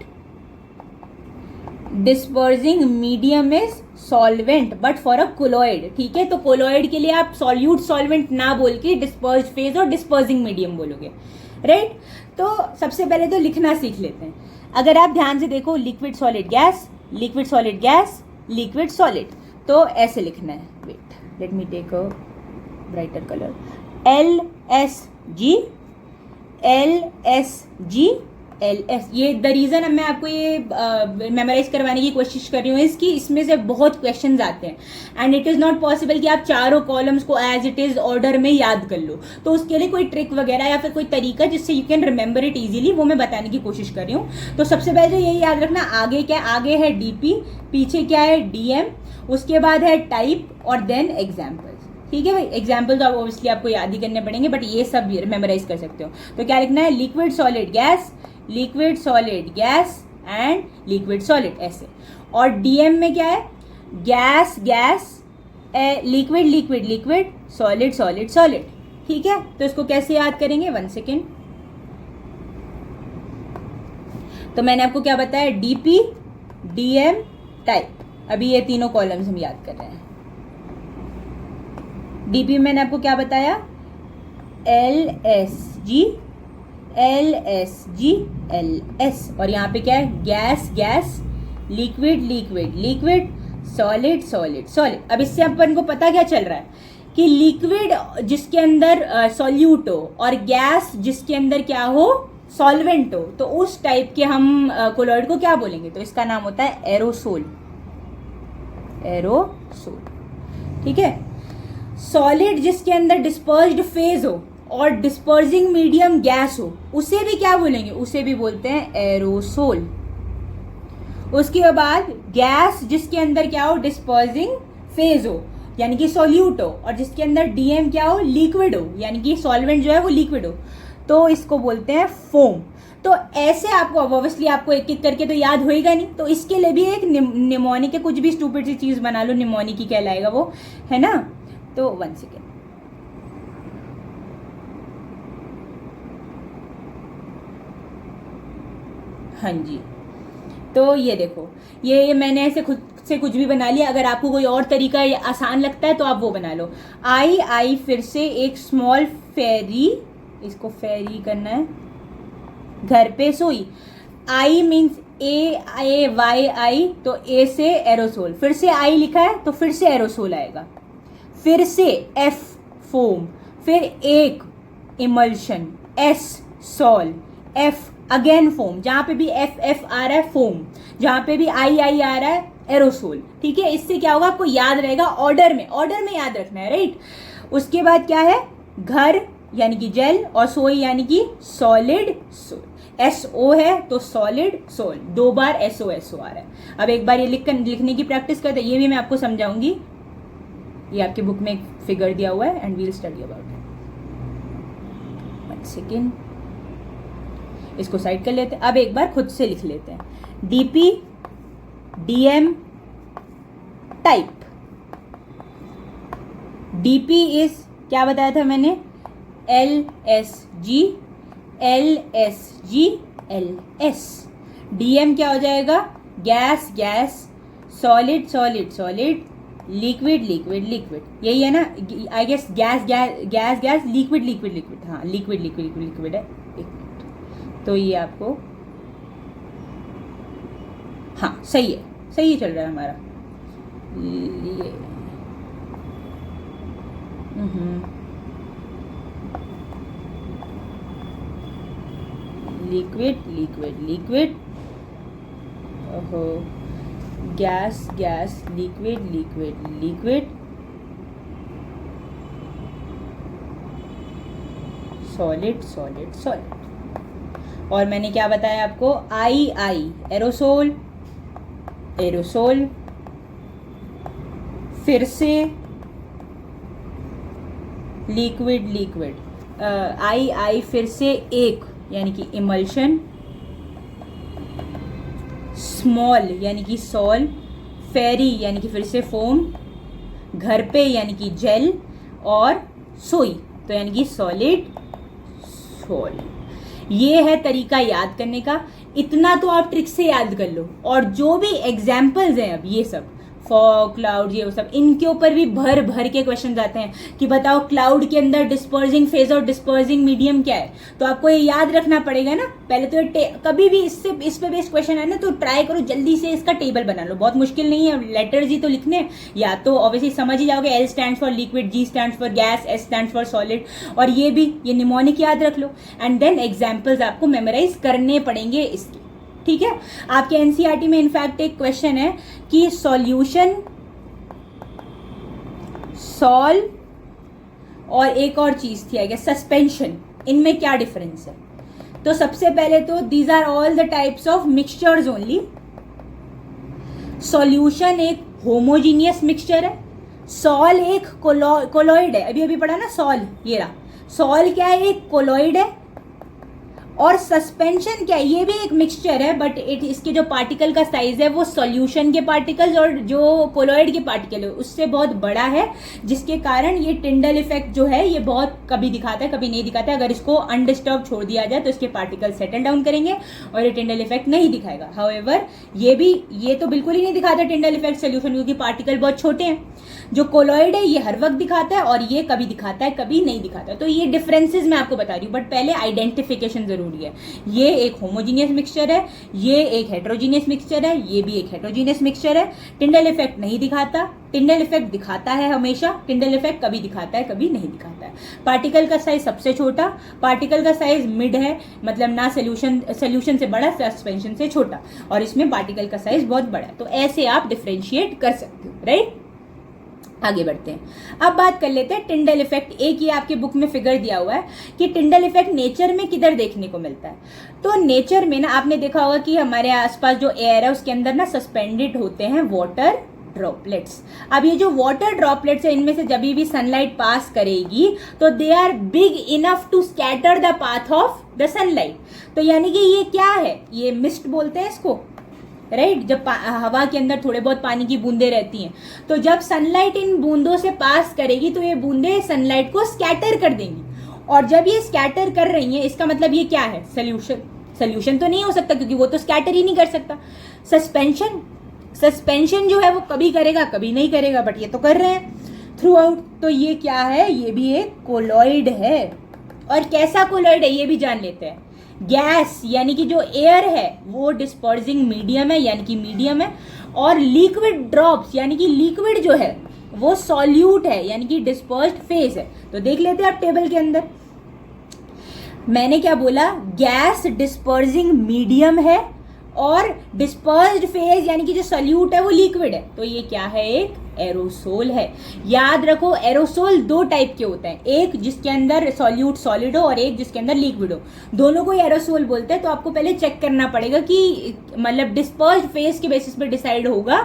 dispersing medium is solvent but for a colloid। ठीक है, तो colloid के लिए आप solute solvent ना बोल के dispersed phase और dispersing medium बोलोगे, राइट। तो सबसे पहले तो लिखना सीख लेते हैं। अगर आप ध्यान से देखो, liquid solid gas, liquid solid gas, liquid solid, तो ऐसे लिखना है। Wait, let me take a brighter colour. LSG, LSG, LS। ये द रीजन मैं आपको ये मेमोराइज करवाने की कोशिश कर रही हूँ इसकी, इसमें से बहुत क्वेश्चंस आते हैं and it is not possible कि आप चारों कॉलम्स को एज इट इज ऑर्डर में याद कर लो। तो उसके लिए कोई ट्रिक वगैरह या फिर कोई तरीका जिससे you can remember it easily, वो मैं बताने की कोशिश कर रही हूँ। तो सबसे पहले तो यही याद रखना, आगे क्या है, आगे है DP, पीछे क्या है DM, उसके बाद है टाइप और देन एग्जाम्पल्स। ठीक है भाई, एग्जाम्पल तो ऑब्वियसली आपको याद ही करने पड़ेंगे, बट ये सब मेमोराइज कर सकते हो। तो क्या लिखना है, liquid solid gas, liquid solid gas and liquid solid, ऐसे। और DM में क्या है, gas gas, liquid liquid liquid, solid solid solid. ठीक है, तो इसको कैसे याद करेंगे, 1 सेकेंड। तो मैंने आपको क्या बताया, DP, DM, टाइप। अभी ये तीनों कॉलम्स हम याद कर रहे हैं। DP में मैंने आपको क्या बताया, LSG, LSG, LS, और यहाँ पे क्या है, gas gas, liquid liquid liquid, solid solid solid. अब इससे अपन को पता क्या चल रहा है कि लिक्विड जिसके अंदर सॉल्यूट हो और गैस जिसके अंदर क्या हो, सॉल्वेंट हो, तो उस टाइप के हम कोलॉइड को क्या बोलेंगे, तो इसका नाम होता है एरोसोल, एरोसोल। ठीक है, सॉलिड जिसके अंदर डिस्पर्स्ड फेज हो और डिस्पर्सिंग मीडियम गैस हो, उसे भी क्या बोलेंगे, उसे भी बोलते हैं एरोसोल। उसके बाद गैस जिसके अंदर क्या हो, डिस्पर्सिंग फेज हो यानी कि सॉल्यूट हो, और जिसके अंदर DM क्या हो, लिक्विड हो यानी कि सॉल्वेंट जो है वो लिक्विड हो, तो इसको बोलते हैं फोम। तो ऐसे आपको ऑब्वियसली आपको एक एक करके तो याद होएगा नहीं, तो इसके लिए भी एक निमोनिक के कुछ भी स्टूपिड सी चीज बना लो, निमोनिक ही कहलाएगा वो, है ना। तो 1 सेकेंड, हाँ जी। तो ये देखो, ये मैंने ऐसे खुद से कुछ भी बना लिया। अगर आपको कोई और तरीका आसान लगता है तो आप वो बना लो। आई फिर से एक स्मॉल फेरी, इसको फेरी करना है, घर पे सोई। आई मीन्स AY, तो A से एरोसोल, फिर से आई लिखा है तो फिर से एरोसोल आएगा, फिर से F फोम, फिर एक emulsion, S sol, F again foam, जहां पे भी F आ रहा है फोम, जहां पे भी I आ रहा है एरोसोल। ठीक है, इससे क्या होगा, आपको याद रहेगा, ऑर्डर में याद रखना है, राइट। उसके बाद क्या है, घर यानी कि जेल, और सोई यानी कि सॉलिड सोल। SO है तो सॉलिड सोल, 2 बार SO आ रहा है। अब एक बार ये लिखने की प्रैक्टिस करते हैं, ये भी मैं आपको समझाऊंगी। ये आपके बुक में एक फिगर दिया हुआ है and we'll study about it. 1 second, इसको साइड कर लेते हैं। अब एक बार खुद से लिख लेते हैं, DP, DM, type. DP is क्या बताया था मैंने, LSG, LSG, LS। DM क्या हो जाएगा, gas gas, solid solid solid, liquid liquid liquid, यही है ना, I guess, gas gas gas gas, liquid liquid liquid, हाँ लिक्विड लिक्विड लिक्विड लिक्विड है। एक मिनट, तो ये आपको, हाँ सही है चल रहा है हमारा ये। लिक्विड लिक्विड लिक्विड, ओहो gas gas, liquid liquid liquid, solid solid solid. और मैंने क्या बताया आपको, आई आई एरोसोल, एरोसोल, फिर से लिक्विड लिक्विड, आई आई फिर से एक यानी कि इमल्शन, स्मॉल यानी कि सॉल, फेरी यानी कि फिर से फोम, घर पे यानी कि जेल, और सोई तो यानी कि सॉलिड सॉल। ये है तरीका याद करने का। इतना तो आप ट्रिक से याद कर लो, और जो भी एग्जाम्पल्स हैं अब ये सब फॉग, क्लाउड, ये वो सब, इनके ऊपर भी भर भर के क्वेश्चन आते हैं कि बताओ क्लाउड के अंदर डिस्पर्जिंग फेज और डिस्पर्जिंग मीडियम क्या है। तो आपको ये याद रखना पड़ेगा ना। पहले तो कभी भी इस पे बेस्ड क्वेश्चन है ना, तो ट्राई करो जल्दी से इसका टेबल बना लो। बहुत मुश्किल नहीं है, लेटर्स ही तो लिखने, या तो ऑब्वियसली समझ ही जाओगे। L stands for liquid, ji stands for gas, S stands for solid, और ये भी ये निमोनिक याद रख लो। एंड देन एग्जाम्पल्स आपको मेमोराइज करने पड़ेंगे इसके, ठीक है। आपके एनसीईआरटी में इनफैक्ट एक क्वेश्चन है कि सॉल्यूशन, सॉल्व और एक और चीज थी आई गेस सस्पेंशन, इनमें क्या डिफरेंस है। तो सबसे पहले तो these are all the types of mixtures only. Solution एक होमोजीनियस मिक्सचर है, सॉल एक कोलॉइड है, अभी अभी पढ़ा ना सॉल, ये रहा सॉल क्या है, एक कोलॉइड है। और सस्पेंशन क्या है, ये भी एक मिक्सचर है, बट इसके जो पार्टिकल का साइज है वो सॉल्यूशन के पार्टिकल्स और जो कोलॉइड के पार्टिकल है उससे बहुत बड़ा है, जिसके कारण ये टिंडल इफेक्ट जो है ये बहुत कभी दिखाता है कभी नहीं दिखाता है। अगर इसको अनडिस्टर्ब छोड़ दिया जाए तो इसके पार्टिकल सेटल डाउन करेंगे और ये टिंडल इफेक्ट नहीं दिखाएगा। हाउएवर ये तो बिल्कुल ही नहीं दिखाता टिंडल इफेक्ट सोल्यूशन, क्योंकि पार्टिकल बहुत छोटे हैं। जो कोलॉइड है ये हर वक्त दिखाता है और ये कभी दिखाता है कभी नहीं दिखाता। तो ये डिफरेंसेस मैं आपको बता रही हूँ, बट पहले आइडेंटिफिकेशन जरूरी है। ये एक होमोजीनियस मिक्सचर है, ये एक हेट्रोजीनियस मिक्सचर है, ये भी एक हेट्रोजीनियस मिक्सचर है। टिंडल इफेक्ट नहीं दिखाता, टिंडल इफेक्ट दिखाता है हमेशा, टिंडल इफेक्ट कभी दिखाता है कभी नहीं दिखाता है। पार्टिकल का साइज सबसे छोटा, पार्टिकल का साइज मिड है, मतलब ना सोल्यूशन से बड़ा, सस्पेंशन से छोटा, और इसमें पार्टिकल का साइज बहुत बड़ा है। तो ऐसे आप डिफरेंशिएट कर सकते हो, राइट। आगे बढ़ते हैं। अब बात कर लेते हैं टिंडल इफेक्ट। एक ये आपके बुक में फिगर दिया हुआ है कि टिंडल इफेक्ट नेचर में किधर देखने को मिलता है। तो नेचर में ना आपने देखा होगा कि हमारे आसपास जो एयर है उसके अंदर ना सस्पेंडेड होते हैं वाटर ड्रॉपलेट्स। अब ये जो वाटर ड्रॉपलेट्स है इनमें से जब भी सनलाइट पास करेगी तो they are big enough to scatter the path of the sunlight. तो यानी कि ये क्या है, ये मिस्ट बोलते हैं इसको, राइट। जब हवा के अंदर थोड़े बहुत पानी की बूंदें रहती हैं, तो जब सनलाइट इन बूंदों से पास करेगी तो ये बूंदें सनलाइट को स्कैटर कर देंगी। और जब ये स्कैटर कर रही हैं इसका मतलब ये क्या है, सोल्यूशन तो नहीं हो सकता क्योंकि वो तो स्कैटर ही नहीं कर सकता। सस्पेंशन जो है वो कभी करेगा कभी नहीं करेगा, बट ये तो कर रहे हैं थ्रू आउट। तो ये क्या है, ये भी एक कोलॉइड है। और कैसा कोलॉइड है ये भी जान लेते हैं। गैस यानी कि जो एयर है वो डिस्पर्जिंग मीडियम है यानी कि मीडियम है, और लिक्विड ड्रॉप्स यानी कि लिक्विड जो है वो सॉल्यूट है यानी कि डिस्पर्स्ड फेज है। तो देख लेते हैं आप टेबल के अंदर मैंने क्या बोला, गैस डिस्पर्जिंग मीडियम है और डिस्पर्स्ड फेज यानी कि जो सॉल्यूट है वो लिक्विड है। तो ये क्या है, एक एरोसोल है। याद रखो एरोसोल दो टाइप के होते हैं, एक जिसके अंदर सॉल्यूट सॉलिड हो और एक जिसके अंदर लिक्विड हो, दोनों को एरोसोल बोलते हैं। तो आपको पहले चेक करना पड़ेगा कि मतलब डिस्पर्स्ड फेज के बेसिस पे डिसाइड होगा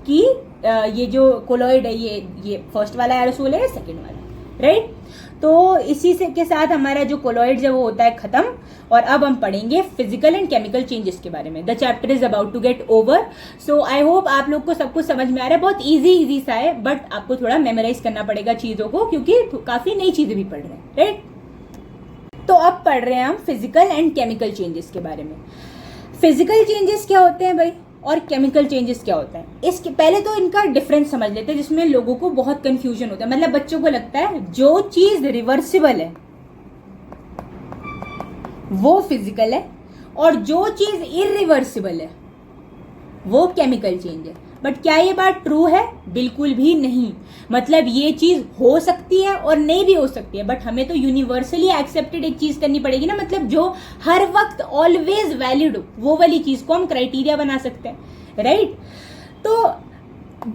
कि ये जो कोलॉइड है ये फर्स्ट वाला एरोसोल है सेकेंड वाला, राइट। तो इसी से के साथ हमारा जो कोलॉइड है वो होता है खत्म। और अब हम पढ़ेंगे फिजिकल एंड केमिकल चेंजेस के बारे में। The chapter is about to get over, so I hope आप लोग को सब कुछ समझ में आ रहा है। बहुत इजी सा है, बट आपको थोड़ा मेमोराइज करना पड़ेगा चीजों को, क्योंकि काफी नई चीजें भी पढ़ रहे हैं, राइट। तो अब पढ़ रहे हैं हम फिजिकल एंड केमिकल चेंजेस के बारे में। फिजिकल चेंजेस क्या होते हैं भाई, और केमिकल चेंजेस क्या होता है, इसके पहले तो इनका डिफरेंस समझ लेते हैं, जिसमें लोगों को बहुत कंफ्यूजन होता है। मतलब बच्चों को लगता है जो चीज रिवर्सिबल है वो फिजिकल है और जो चीज इरिवर्सिबल है वो केमिकल चेंज है। बट क्या ये बात ट्रू है? बिल्कुल भी नहीं। मतलब ये चीज हो सकती है और नहीं भी हो सकती है, बट हमें तो यूनिवर्सली एक्सेप्टेड एक चीज करनी पड़ेगी ना। मतलब जो हर वक्त ऑलवेज वैलिड हो वो वाली चीज को हम क्राइटेरिया बना सकते हैं, राइट। तो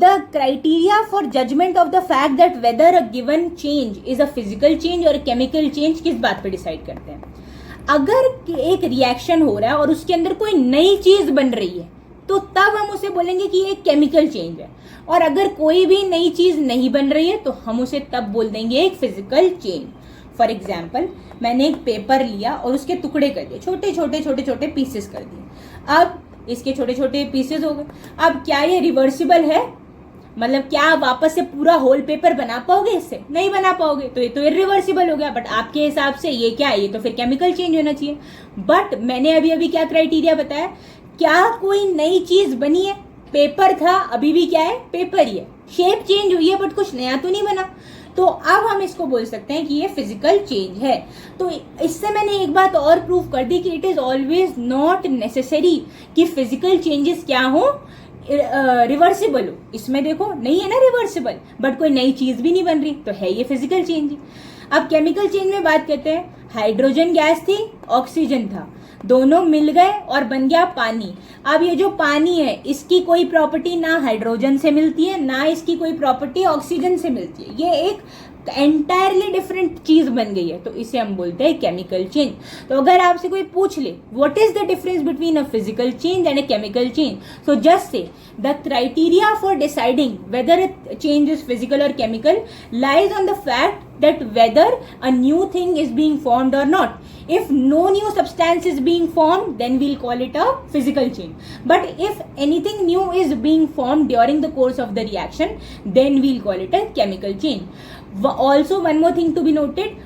the criteria for judgment of the fact that whether a given change is a physical change or a chemical change किस बात पे डिसाइड करते हैं? अगर एक रिएक्शन हो रहा है और उसके अंदर कोई नई चीज बन रही है तो तब हम उसे बोलेंगे कि ये केमिकल चेंज है, और अगर कोई भी नई चीज नहीं बन रही है तो हम उसे तब बोल देंगे एक फिजिकल चेंज. फॉर एग्जाम्पल, मैंने एक पेपर लिया और उसके टुकड़े कर दिए, छोटे छोटे छोटे छोटे पीसेस कर दिए. अब इसके छोटे छोटे पीसेस हो गए. अब क्या ये रिवर्सिबल है? मतलब क्या आप वापस से पूरा होल पेपर बना पाओगे? इससे नहीं बना पाओगे, तो ये तो इरिवर्सिबल हो गया. बट आपके हिसाब से ये क्या है? ये तो फिर केमिकल चेंज होना चाहिए. बट मैंने अभी अभी क्या क्राइटेरिया बताया? क्या कोई नई चीज बनी है? पेपर था, अभी भी क्या है? पेपर ही है. शेप चेंज हुई है बट कुछ नया तो नहीं बना. तो अब हम इसको बोल सकते हैं कि ये फिजिकल चेंज है. तो इससे मैंने एक बात और प्रूव कर दी कि it is always not necessary कि फिजिकल चेंजेस क्या हो, रिवर्सिबल हो. इसमें देखो नहीं है ना रिवर्सिबल, बट कोई नई चीज भी नहीं बन रही, तो है ये फिजिकल चेंज. अब केमिकल चेंज में बात करते हैं. हाइड्रोजन गैस थी, ऑक्सीजन था, दोनों मिल गए और बन गया पानी. अब ये जो पानी है इसकी कोई प्रॉपर्टी ना हाइड्रोजन से मिलती है, ना इसकी कोई प्रॉपर्टी ऑक्सीजन से मिलती है. ये एक एंटायरली डिफरेंट चीज बन गई है, तो इसे हम बोलते हैं केमिकल चेंज. तो अगर आपसे कोई पूछ ले what is the difference between a physical change and a chemical change, so just say the criteria for deciding whether a change is physical और chemical lies on the fact that whether a new thing is being formed or not. If no new substance is being formed, then we'll call it a physical change. But if anything new is being formed during the course of the reaction, then we'll call it a chemical change. Also, one more thing to be noted,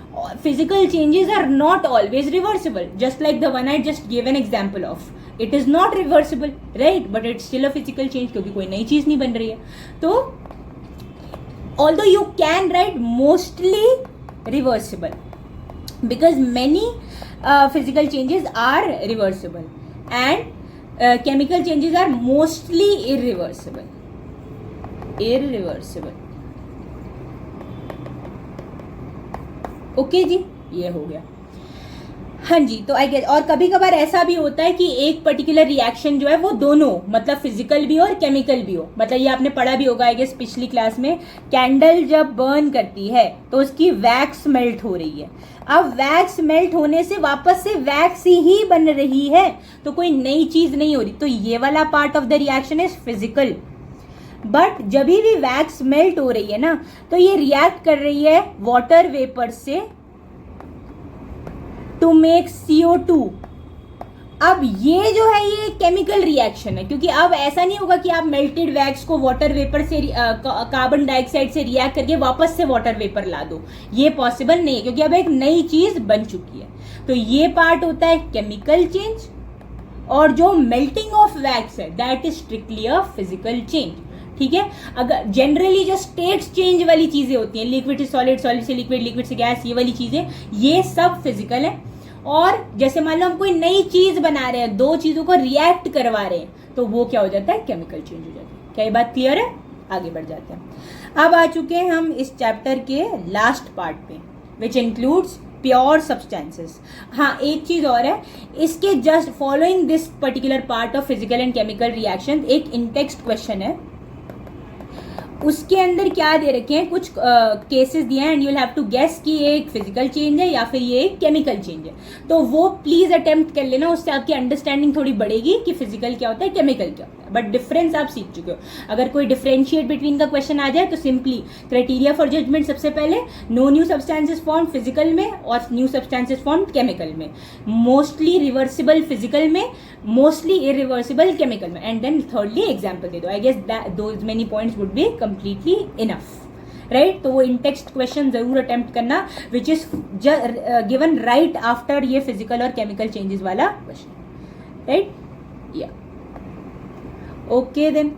physical changes are not always reversible. Just like the one I just gave an example of. It is not reversible, right? But it's still a physical change क्योंकि कोई नई चीज नहीं बन रही है. तो although you can write mostly reversible because many physical changes are reversible and chemical changes are mostly irreversible. Okay जी, ये हो गया. हाँ जी, तो आई गेस. और कभी कभार ऐसा भी होता है कि एक पर्टिकुलर रिएक्शन जो है वो दोनों मतलब फिजिकल भी हो और केमिकल भी हो. मतलब ये आपने पढ़ा भी होगा आई गेस पिछली क्लास में. कैंडल जब बर्न करती है तो उसकी वैक्स मेल्ट हो रही है. अब वैक्स मेल्ट होने से वापस से वैक्स ही बन रही है, तो कोई नई चीज नहीं हो रही. तो ये वाला part of the reaction is physical. But जब भी वैक्स मेल्ट हो रही है ना, तो ये रिएक्ट कर रही है वाटर वेपर से टू मेक CO2. अब ये जो है ये केमिकल रिएक्शन है, क्योंकि अब ऐसा नहीं होगा कि आप मेल्टेड वैक्स को वाटर वेपर से कार्बन डाइऑक्साइड से रिएक्ट करके वापस से वाटर वेपर ला दो. ये पॉसिबल नहीं है क्योंकि अब एक नई चीज बन चुकी है. तो ये पार्ट होता है केमिकल चेंज, और जो मेल्टिंग ऑफ वैक्स है that is strictly a physical change. ठीक है. अगर जनरली जो स्टेट्स चेंज वाली चीजें होती हैं, लिक्विड से सॉलिड, सॉलिड से लिक्विड, लिक्विड से गैस, ये वाली चीजें, ये सब फिजिकल है. और जैसे मान लो हम कोई नई चीज बना रहे हैं, दो चीजों को रिएक्ट करवा रहे हैं, तो वो क्या हो जाता है? केमिकल चेंज हो जाता है. क्या ये बात क्लियर है? आगे बढ़ जाते हैं. अब आ चुके हैं हम इस चैप्टर के लास्ट पार्ट पे, विच इंक्लूड्स प्योर सब्सटेंसेस. हाँ, एक चीज और है, इसके just following this particular part of physical and chemical reaction एक इन टेक्स्ट क्वेश्चन है. उसके अंदर क्या दे रखे हैं, कुछ केसेस दिए हैं and you will have to guess कि ये एक फिजिकल चेंज है या फिर ये एक केमिकल चेंज है. तो वो प्लीज अटेम्प्ट कर लेना, उससे आपकी अंडरस्टैंडिंग थोड़ी बढ़ेगी कि फिजिकल क्या होता है, केमिकल क्या होता है. बट डिफरेंस आप सीख चुके हो. अगर कोई डिफरेंशिएट बिटवीन का क्वेश्चन आ जाए तो सिंपली क्राइटेरिया फॉर जजमेंट सबसे पहले no new substances form physical में और न्यू सब्सटेंसेस फॉर्म केमिकल में, मोस्टली रिवर्सिबल फिजिकल में, मोस्टली इरिवर्सिबल केमिकल में, एंड देन थर्डली एग्जाम्पल दे दो. I guess those many points would be completely enough, right? तो वो इन टेक्स्ट क्वेश्चन जरूर अटेम्प्ट करना which is given right after ये फिजिकल और केमिकल चेंजेस वाला क्वेश्चन, राइट? या ओके. देन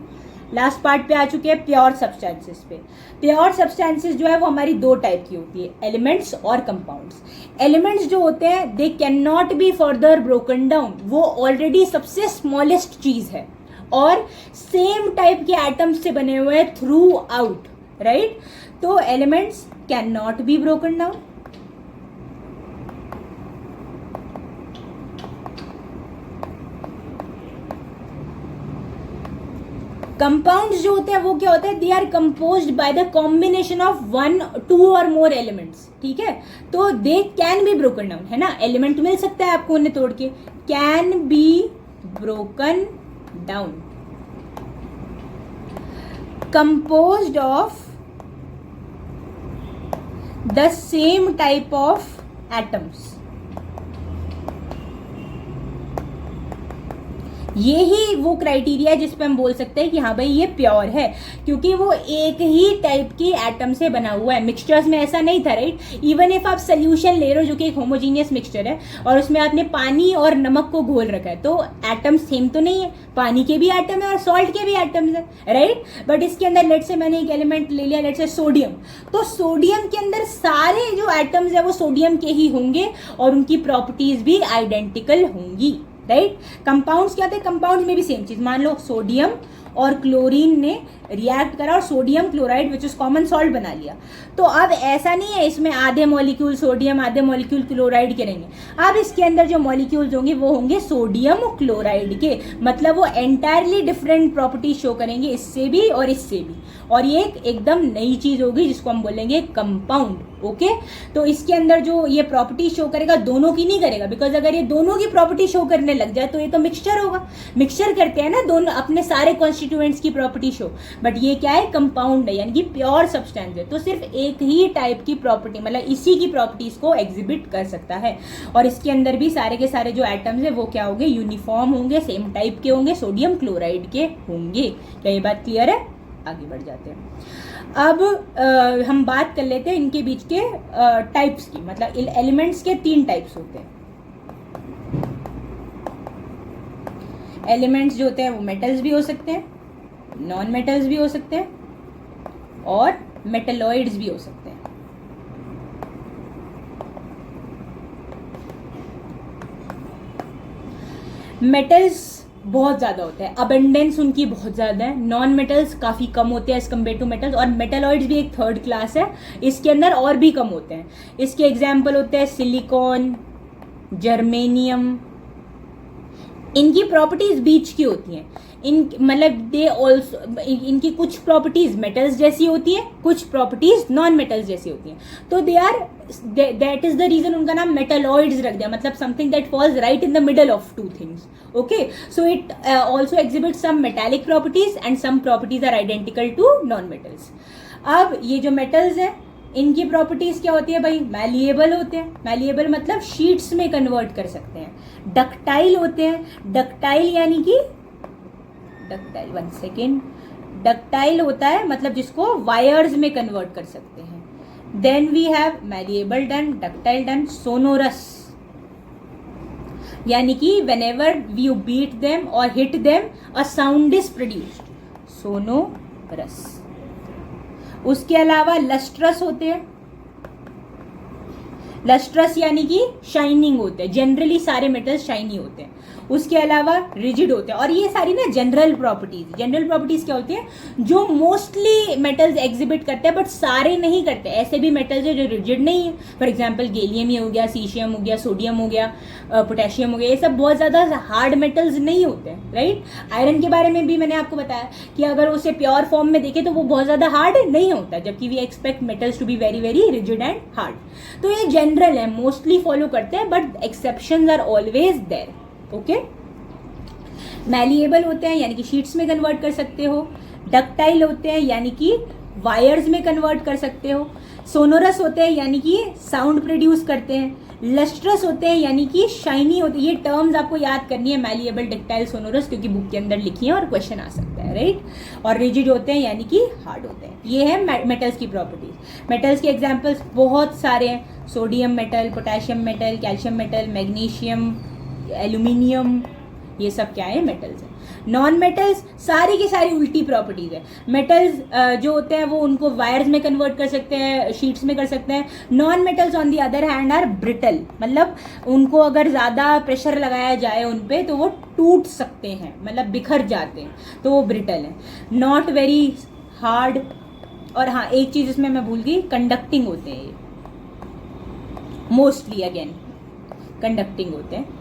लास्ट पार्ट पे आ चुके हैं प्योर सब्सटेंसेस पे. प्योर सब्सटेंसेस जो है वो हमारी दो टाइप की होती है, एलिमेंट्स और कंपाउंड्स. एलिमेंट्स जो होते हैं they can not be further broken down. वो ऑलरेडी सबसे स्मॉलेस्ट चीज है और सेम टाइप के एटम्स से बने हुए हैं थ्रू आउट, राइट? तो elements can not be broken down. Compounds जो होते हैं वो क्या होते हैं, they are composed by the combination of 1, 2 और मोर एलिमेंट्स, ठीक है। तो they can be broken down, है ना, एलिमेंट मिल सकता है आपको उन्हें तोड़ के, can be broken down, composed of the same type of atoms. ये ही वो क्राइटेरिया है जिसपे हम बोल सकते हैं कि हाँ भाई ये प्योर है, क्योंकि वो एक ही टाइप की एटम से बना हुआ है। मिक्सचर्स में ऐसा नहीं था, राइट। इवन इफ आप सोल्यूशन ले रहे हो जो कि एक होमोजीनियस मिक्सचर है और उसमें आपने पानी और नमक को घोल रखा है, तो एटम सेम तो नहीं है, पानी के भी एटम है और सॉल्ट के भी एटम्स है, राइट। बट इसके अंदर लेट से मैंने एक एलिमेंट ले लिया, लेट से सोडियम, तो सोडियम के अंदर सारे जो एटम्स है वो सोडियम के ही होंगे और उनकी प्रॉपर्टीज भी आइडेंटिकल होंगी, राइट। कंपाउंड्स क्या थे, कंपाउंड्स में भी सेम चीज, मान लो सोडियम और क्लोरीन ने रिएक्ट करा और sodium chloride which is common salt बना लिया। तो अब ऐसा नहीं है इसमें आधे मॉलिक्यूल सोडियम आधे मॉलिक्यूल क्लोराइड के रहेंगे, अब इसके अंदर जो मॉलिक्यूल्स होंगे वो होंगे सोडियम क्लोराइड के, मतलब वो एंटायरली डिफरेंट प्रॉपर्टी शो करेंगे, इससे भी और इससे भी, और ये एकदम नई चीज होगी जिसको हम बोलेंगे कंपाउंड, ओके। तो इसके अंदर जो ये प्रॉपर्टी शो करेगा दोनों की नहीं करेगा, बिकॉज अगर ये दोनों की प्रॉपर्टी शो करने लग जाए तो ये तो मिक्सचर होगा, मिक्सचर करते हैं ना दोनों अपने सारे कॉन्स्टिट्यूएंट्स की प्रॉपर्टी शो, बट ये क्या है, कंपाउंड है, यानी कि प्योर सब्सटेंस है, तो सिर्फ एक ही टाइप की प्रॉपर्टी, मतलब इसी की प्रॉपर्टीज को एग्जिबिट कर सकता है। और इसके अंदर भी सारे के सारे जो एटम्स है वो क्या होंगे, यूनिफॉर्म होंगे, सेम टाइप के होंगे, सोडियम क्लोराइड के होंगे। क्या ये बात क्लियर है? आगे बढ़ जाते हैं। अब हम बात कर लेते हैं इनके बीच के टाइप्स की, मतलब एलिमेंट्स के 3 टाइप्स होते हैं। एलिमेंट्स जो होते हैं वो मेटल्स भी हो सकते हैं, नॉन मेटल्स भी हो सकते हैं और मेटलॉइड्स भी हो सकते हैं। मेटल्स बहुत ज़्यादा होते हैं, अबेंडेंस उनकी बहुत ज़्यादा है। नॉन मेटल्स काफ़ी कम होते हैं एज कम्पेयर टू मेटल्स, और मेटलॉइड्स भी एक 3rd क्लास है, इसके अंदर और भी कम होते हैं। इसके एग्जाम्पल होते हैं सिलिकॉन, जर्मेनियम, इनकी प्रॉपर्टीज बीच की होती हैं, इन मतलब दे ऑल्सो, इनकी कुछ प्रॉपर्टीज मेटल्स जैसी होती है, कुछ प्रॉपर्टीज नॉन मेटल्स जैसी होती हैं, तो they are, that is the reason उनका नाम मेटलॉइड्स रख दिया, मतलब something that falls right in the middle of 2 things, okay. So it also exhibit some metallic properties and some properties are identical to non metals. अब ये जो metals हैं इनकी प्रॉपर्टीज क्या होती है भाई, मैलिएबल होते हैं, मैलिएबल मतलब शीट्स में कन्वर्ट कर सकते हैं। डक्टाइल होते हैं, डक्टाइल यानी कि डक्टाइल, 1 सेकेंड, डक्टाइल होता है मतलब जिसको वायर्स में कन्वर्ट कर सकते हैं। Then we have malleable done, ductile done, sonorous, यानी कि व्हेनेवर यू बीट देम और hit them a sound is produced, sonorous. उसके अलावा लस्ट्रस होते हैं, लस्ट्रस यानी कि शाइनिंग होते हैं, जनरली सारे मेटल्स शाइनी होते हैं। उसके अलावा रिजिड होते हैं, और ये सारी ना जनरल प्रॉपर्टीज, जनरल प्रॉपर्टीज क्या होती हैं, जो मोस्टली मेटल्स एग्जिबिट करते हैं बट सारे नहीं करते। ऐसे भी मेटल्स है जो रिजिड नहीं है, फॉर एग्जांपल गैलियम ही हो गया, सीशियम हो गया, सोडियम हो गया, पोटेशियम हो गया, ये सब बहुत ज़्यादा हार्ड मेटल्स नहीं होते हैं, राइट। आयरन के बारे में भी मैंने आपको बताया कि अगर उसे प्योर फॉर्म में देखें तो वो बहुत ज़्यादा हार्ड नहीं होता, जबकि we expect metals to be very very rigid and hard. तो ये जनरल है, मोस्टली फॉलो करते हैं, but exceptions are always there, okay. Malleable होते हैं यानी कि शीट्स में कन्वर्ट कर सकते हो, डक्टाइल होते हैं यानी कि वायर्स में कन्वर्ट कर सकते हो, सोनोरस होते हैं यानी कि साउंड प्रोड्यूस करते हैं, लस्ट्रस होते हैं यानी कि शाइनी होते हैं। ये टर्म्स आपको याद करनी है, मैलिएबल, डक्टाइल, सोनोरस, क्योंकि बुक के अंदर लिखी है और क्वेश्चन आ सकता है, राइट। और रिजिड होते हैं यानी कि हार्ड होते हैं। ये है मेटल्स की प्रॉपर्टीज। मेटल्स के एग्जाम्पल्स बहुत सारे हैं, sodium metal, potassium metal, calcium metal, magnesium, aluminium, ये सब क्या है, मेटल्स है। नॉन मेटल्स सारी की सारी उल्टी प्रॉपर्टीज है। मेटल्स जो होते हैं वो उनको वायर्स में कन्वर्ट कर सकते हैं, शीट्स में कर सकते हैं। Non metals on the other hand are brittle, मतलब उनको अगर ज़्यादा प्रेशर लगाया जाए उन पे तो वो टूट सकते हैं, मतलब बिखर जाते हैं, तो वो ब्रिटल है, नॉट वेरी हार्ड। और हाँ, एक चीज़ इसमें मैं भूल गई, कंडक्टिंग होते हैं ये, मोस्टली अगेन कंडक्टिंग होते हैं।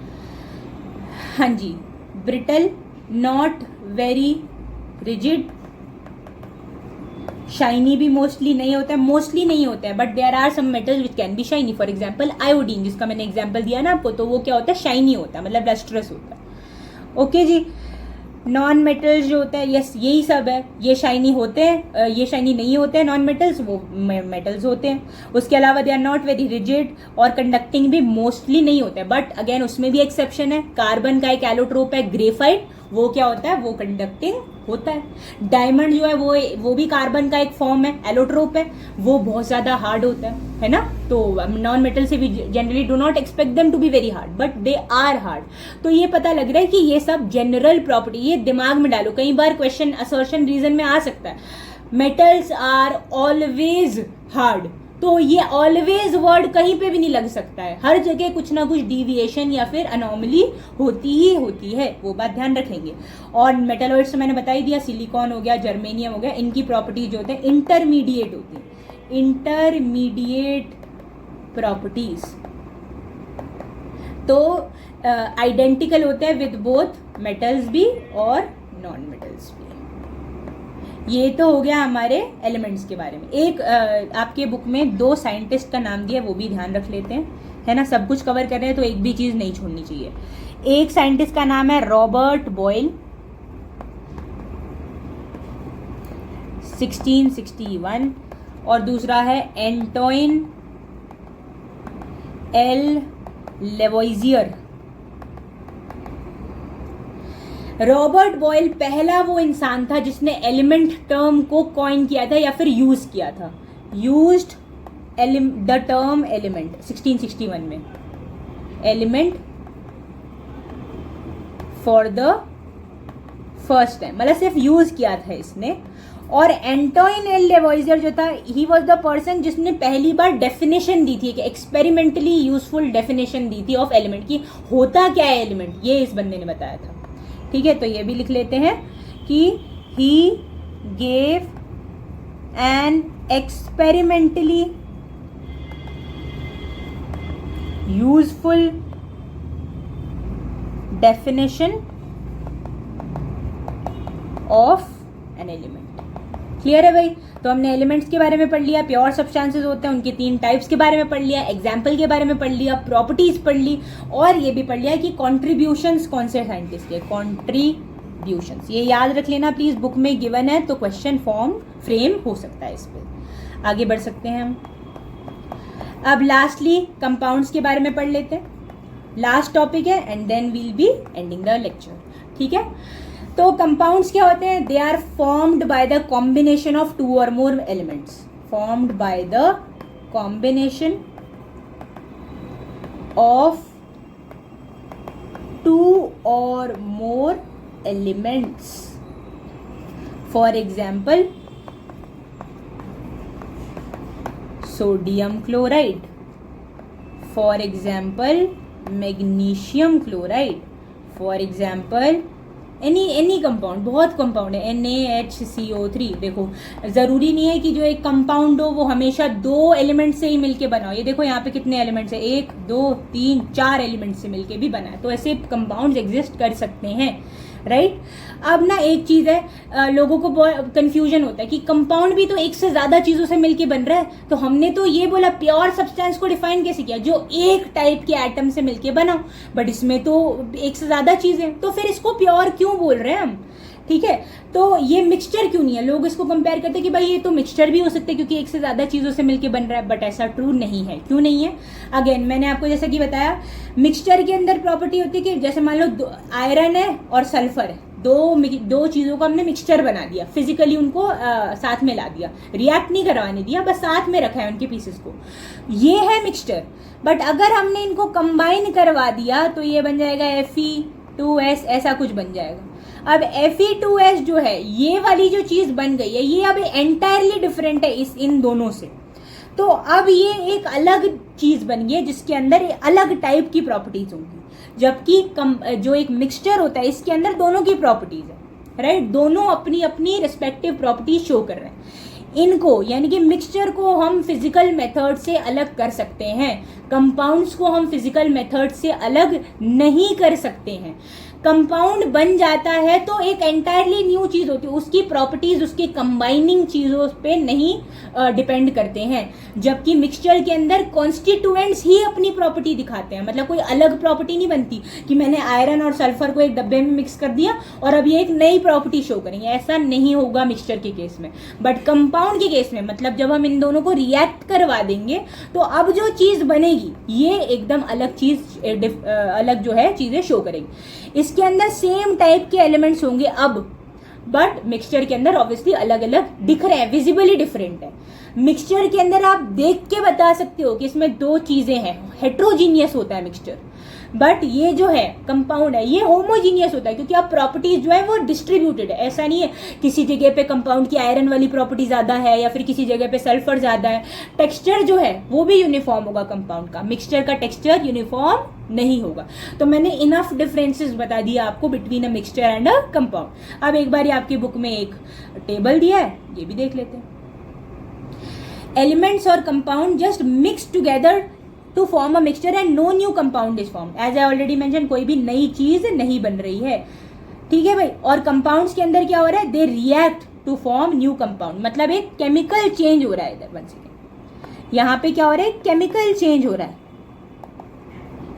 हाँ जी, brittle, not very rigid, shiny भी मोस्टली नहीं होता है, but there are some metals which can be shiny. For example iodine, जिसका मैंने एग्जाम्पल दिया ना आपको, तो वो क्या होता है, शाइनी होता है, मतलब लस्ट्रस होता है. ओके जी. नॉन मेटल्स जो होता है, यस यही सब है, ये शाइनी होते हैं, ये शाइनी नहीं होते हैं. नॉन मेटल्स वो मेटल्स होते हैं. उसके अलावा they are not very rigid और कंडक्टिंग भी मोस्टली नहीं होते हैं, बट अगेन उसमें भी एक्सेप्शन है. कार्बन का एक एलोट्रोप है ग्रेफाइट, वो क्या होता है, वो कंडक्टिंग होता है. डायमंड जो है वो भी कार्बन का एक फॉर्म है, एलोट्रोप है, वो बहुत ज़्यादा हार्ड होता है ना. तो नॉन मेटल से भी generally do not expect them to be very hard, but they are hard. तो ये पता लग रहा है कि ये सब जनरल प्रॉपर्टी, ये दिमाग में डालो. कई बार क्वेश्चन असर्शन रीजन में आ सकता है, मेटल्स आर ऑलवेज हार्ड. तो ये ऑलवेज वर्ड कहीं पे भी नहीं लग सकता है, हर जगह कुछ ना कुछ डिविएशन या फिर अनोमली होती ही होती है, वो बात ध्यान रखेंगे. और मेटलॉइड्स मैंने बता ही दिया, सिलिकॉन हो गया, जर्मेनियम हो गया, इनकी प्रॉपर्टीज जो होते हैं इंटरमीडिएट होती है, इंटरमीडिएट प्रॉपर्टीज. तो आइडेंटिकल होते हैं विद बोथ मेटल्स भी और नॉन मेटल्स भी. ये तो हो गया हमारे एलिमेंट्स के बारे में. एक आपके बुक में 2 साइंटिस्ट का नाम दिया, वो भी ध्यान रख लेते हैं, है ना. सब कुछ कवर कर रहे हैं तो एक भी चीज़ नहीं छोड़नी चाहिए. एक साइंटिस्ट का नाम है रॉबर्ट बॉयल, 1661, और दूसरा है एंटोइन एल लेवोइजियर. रॉबर्ट बॉयल पहला वो इंसान था जिसने एलिमेंट टर्म को कॉइन किया था या फिर यूज किया था. यूज्ड द टर्म एलिमेंट 1661 में, element for the first time, मतलब सिर्फ यूज किया था इसने. और एंटोइन एल लेवोइजियर जो था, ही वॉज द पर्सन जिसने पहली बार डेफिनेशन दी थी, कि एक्सपेरिमेंटली यूजफुल डेफिनेशन दी थी ऑफ एलिमेंट, की होता क्या है एलिमेंट, ये इस बंदे ने बताया था. ठीक है, तो ये भी लिख लेते हैं कि he gave an experimentally useful definition of an element. Clear है भाई. तो हमने एलिमेंट्स के बारे में पढ़ लिया, प्योर सब्सटेंसेस होते हैं उनके 3 टाइप्स के बारे में पढ़ लिया, एग्जाम्पल के बारे में पढ़ लिया, प्रॉपर्टीज पढ़ ली, और ये भी पढ़ लिया कि कॉन्ट्रीब्यूशंस कौन से साइंटिस्ट के, कॉन्ट्रीब्यूशंस. ये याद रख लेना प्लीज, बुक में गिवन है तो क्वेश्चन फॉर्म फ्रेम हो सकता है इस पर. आगे बढ़ सकते हैं हम. अब लास्टली कंपाउंड्स के बारे में पढ़ लेते हैं, लास्ट टॉपिक है, and then we'll be ending the lecture. ठीक है. तो कंपाउंड्स क्या होते हैं, they are formed by the combination of 2 और more elements. Formed by the combination of 2 और more elements. For example sodium chloride, for example magnesium chloride, for example any compound. बहुत compound है, NaHCO3. देखो ज़रूरी नहीं है कि जो एक कंपाउंड हो वो हमेशा 2 एलिमेंट से ही मिलके बना हो. ये देखो यहाँ पे कितने एलिमेंट्स है, 1 2 3 4 एलिमेंट से मिलके भी बना है. तो ऐसे कंपाउंड्स एग्जिस्ट कर सकते हैं, राइट. अब ना एक चीज़ है, लोगों को बहुत कन्फ्यूजन होता है कि कंपाउंड भी तो एक से ज़्यादा चीज़ों से मिलके बन रहा है. तो हमने तो ये बोला प्योर सब्सटेंस को डिफाइन कैसे किया, जो एक टाइप के एटम से मिलके बना, बट इसमें तो एक से ज़्यादा चीज़ें, तो फिर इसको प्योर क्यों बोल रहे हैं हम. ठीक है. तो ये मिक्सचर क्यों नहीं है, लोग इसको कंपेयर करते हैं कि भाई ये तो मिक्सचर भी हो सकता है क्योंकि एक से ज़्यादा चीज़ों से मिलके बन रहा है, बट ऐसा ट्रू नहीं है. क्यों नहीं है, अगेन मैंने आपको जैसा कि बताया, मिक्सचर के अंदर प्रॉपर्टी होती है कि जैसे मान लो आयरन है और सल्फर है, दो चीज़ों का हमने मिक्सचर बना दिया, फिजिकली उनको साथ में ला दिया, रिएक्ट नहीं करवाने दिया, बस साथ में रखा है उनके पीसेस को, ये है मिक्सचर. बट अगर हमने इनको कंबाइन करवा दिया तो ये बन जाएगा Fe2S, ऐसा कुछ बन जाएगा. अब Fe2S जो है, ये वाली जो चीज़ बन गई है, ये अब एंटायरली डिफरेंट है इन दोनों से. तो अब ये एक अलग चीज़ बन गई है जिसके अंदर अलग टाइप की प्रॉपर्टीज होंगी, जबकि जो एक मिक्सचर होता है इसके अंदर दोनों की प्रॉपर्टीज है, राइट. दोनों अपनी अपनी रिस्पेक्टिव प्रॉपर्टीज शो कर रहे हैं. इनको यानी कि मिक्सचर को हम फिजिकल मेथड से अलग कर सकते हैं, कंपाउंड्स को हम फिजिकल मेथड से अलग नहीं कर सकते हैं. कंपाउंड बन जाता है तो एक एंटायरली न्यू चीज होती है, उसकी प्रॉपर्टीज उसके कंबाइनिंग चीजों पे नहीं डिपेंड करते हैं, जबकि मिक्सचर के अंदर कॉन्स्टिट्यूएंट्स ही अपनी प्रॉपर्टी दिखाते हैं। मतलब कोई अलग प्रॉपर्टी नहीं बनती कि मैंने आयरन और सल्फर को एक डब्बे में मिक्स कर दिया और अब ये एक नई प्रॉपर्टी शो करेंगे, ऐसा नहीं होगा मिक्सचर के केस में। बट कंपाउंड के केस में, मतलब जब हम इन दोनों को रिएक्ट करवा देंगे तो अब जो चीज बनेगी ये एकदम अलग चीज, अलग जो है चीजें शो करेंगी। इसके अंदर सेम टाइप के एलिमेंट्स होंगे अब, बट मिक्सचर के अंदर ऑब्वियसली अलग अलग दिख रहे हैं, विजिबली डिफरेंट है। मिक्सचर के अंदर आप देख के बता सकते हो कि इसमें दो चीजें हैं, हेट्रोजीनियस होता है मिक्सचर। बट ये जो है कंपाउंड है ये होमोजीनियस होता है, क्योंकि अब प्रॉपर्टीज जो है वो डिस्ट्रीब्यूटेड है। ऐसा नहीं है किसी जगह पे कंपाउंड की आयरन वाली प्रॉपर्टी ज्यादा है या फिर किसी जगह पे सल्फर ज्यादा है। टेक्सचर जो है वो भी यूनिफॉर्म होगा कंपाउंड का, मिक्सचर का टेक्सचर यूनिफॉर्म नहीं होगा। तो मैंने इनफ डिफरेंसेस बता दिया आपको between a mixture and a compound. अब एक बार आपकी बुक में एक टेबल दिया है, ये भी देख लेते हैं। एलिमेंट्स और compound just mix together to form a mixture and no new compound is form. As I already mention, कोई भी नई चीज नहीं बन रही है, ठीक है भाई। और कंपाउंड्स के अंदर क्या हो रहा है, they react to form new compound, मतलब एक केमिकल चेंज हो रहा है इधर। वन सेकेंड, यहाँ पे क्या हो रहा है, केमिकल चेंज हो रहा है।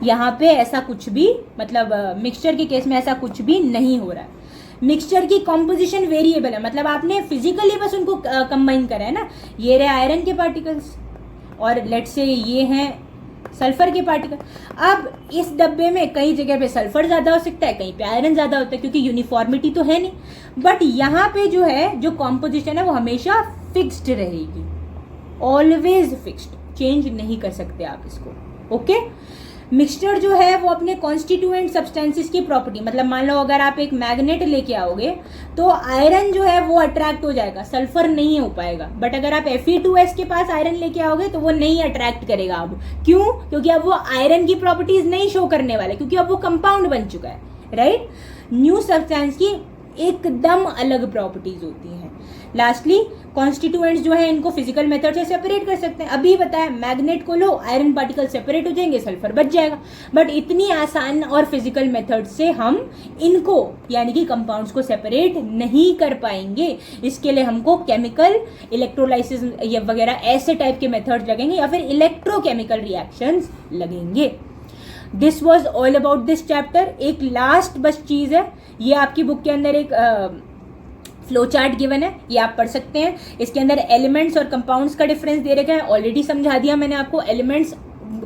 यहाँ पे ऐसा कुछ भी, मतलब मिक्सचर के केस में ऐसा कुछ भी नहीं हो रहा है। मिक्सचर की कॉम्पोजिशन वेरिएबल है, मतलब आपने फिजिकली बस उनको कंबाइन करा है ना। ये रहे आयरन के पार्टिकल्स और लेट्स से ये हैं सल्फर के पार्टिकल। अब इस डब्बे में कई जगह पे सल्फर ज्यादा हो सकता है, कहीं पे आयरन ज्यादा होता है, क्योंकि यूनिफॉर्मिटी तो है नहीं। बट यहाँ पे जो है जो कॉम्पोजिशन है वो हमेशा फिक्स्ड रहेगी, ऑलवेज फिक्स्ड, चेंज नहीं कर सकते आप इसको। ओके, मिक्सचर जो है वो अपने कॉन्स्टिट्यूएंट सब्सटेंसेस की प्रॉपर्टी, मतलब मान लो अगर आप एक मैग्नेट लेके आओगे तो आयरन जो है वो अट्रैक्ट हो जाएगा, सल्फर नहीं हो पाएगा। बट अगर आप Fe2S के पास आयरन लेके आओगे तो वो नहीं अट्रैक्ट करेगा। अब क्यों? क्योंकि अब वो आयरन की प्रॉपर्टीज नहीं शो करने वाले, क्योंकि अब वो कंपाउंड बन चुका है, राइट। न्यू सब्सटेंस की एकदम अलग प्रॉपर्टीज होती हैं। लास्टली कॉन्स्टिट्यूएंट्स जो है इनको फिजिकल मेथड से सेपरेट कर सकते हैं। अभी बताया, मैग्नेट को लो, आयरन पार्टिकल सेपरेट हो जाएंगे, सल्फर बच जाएगा। बट इतनी आसान और फिजिकल मेथड से हम इनको यानी कि कंपाउंड्स को सेपरेट नहीं कर पाएंगे। इसके लिए हमको केमिकल इलेक्ट्रोलाइसिस या वगैरह ऐसे टाइप के मेथड्स लगेंगे या फिर इलेक्ट्रोकेमिकल रिएक्शंस लगेंगे। This was all about this chapter. एक लास्ट बस चीज है, ये आपकी बुक के अंदर एक फ्लो चार्ट गिवन है, ये आप पढ़ सकते हैं। इसके अंदर एलिमेंट्स और कंपाउंड्स का डिफरेंस दे रखा है, ऑलरेडी समझा दिया मैंने आपको। एलिमेंट्स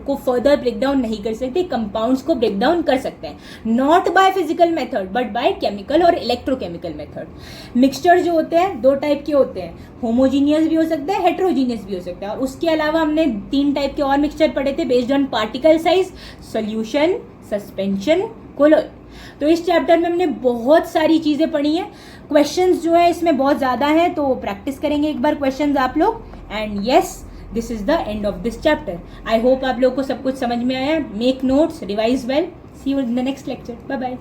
को फर्दर ब्रेक डाउन नहीं कर सकते, कंपाउंड्स को ब्रेक डाउन कर सकते हैं, not by physical method but by chemical और इलेक्ट्रोकेमिकल मेथड। मिक्सचर जो होते हैं दो टाइप के होते हैं, होमोजीनियस भी हो सकता है, हेट्रोजीनियस भी हो सकता है। और उसके अलावा हमने 3 टाइप के और मिक्सचर पढ़े थे based on particle size, solution, suspension, colloid. तो इस चैप्टर में हमने बहुत सारी चीजें पढ़ी हैं। क्वेश्चंस जो है इसमें बहुत ज्यादा हैं, तो प्रैक्टिस करेंगे एक बार क्वेश्चंस आप लोग। And yes, this is the end of this chapter. I hope आप लोग को सब कुछ समझ में आया। Make notes, revise well, see you in the next lecture. Bye bye.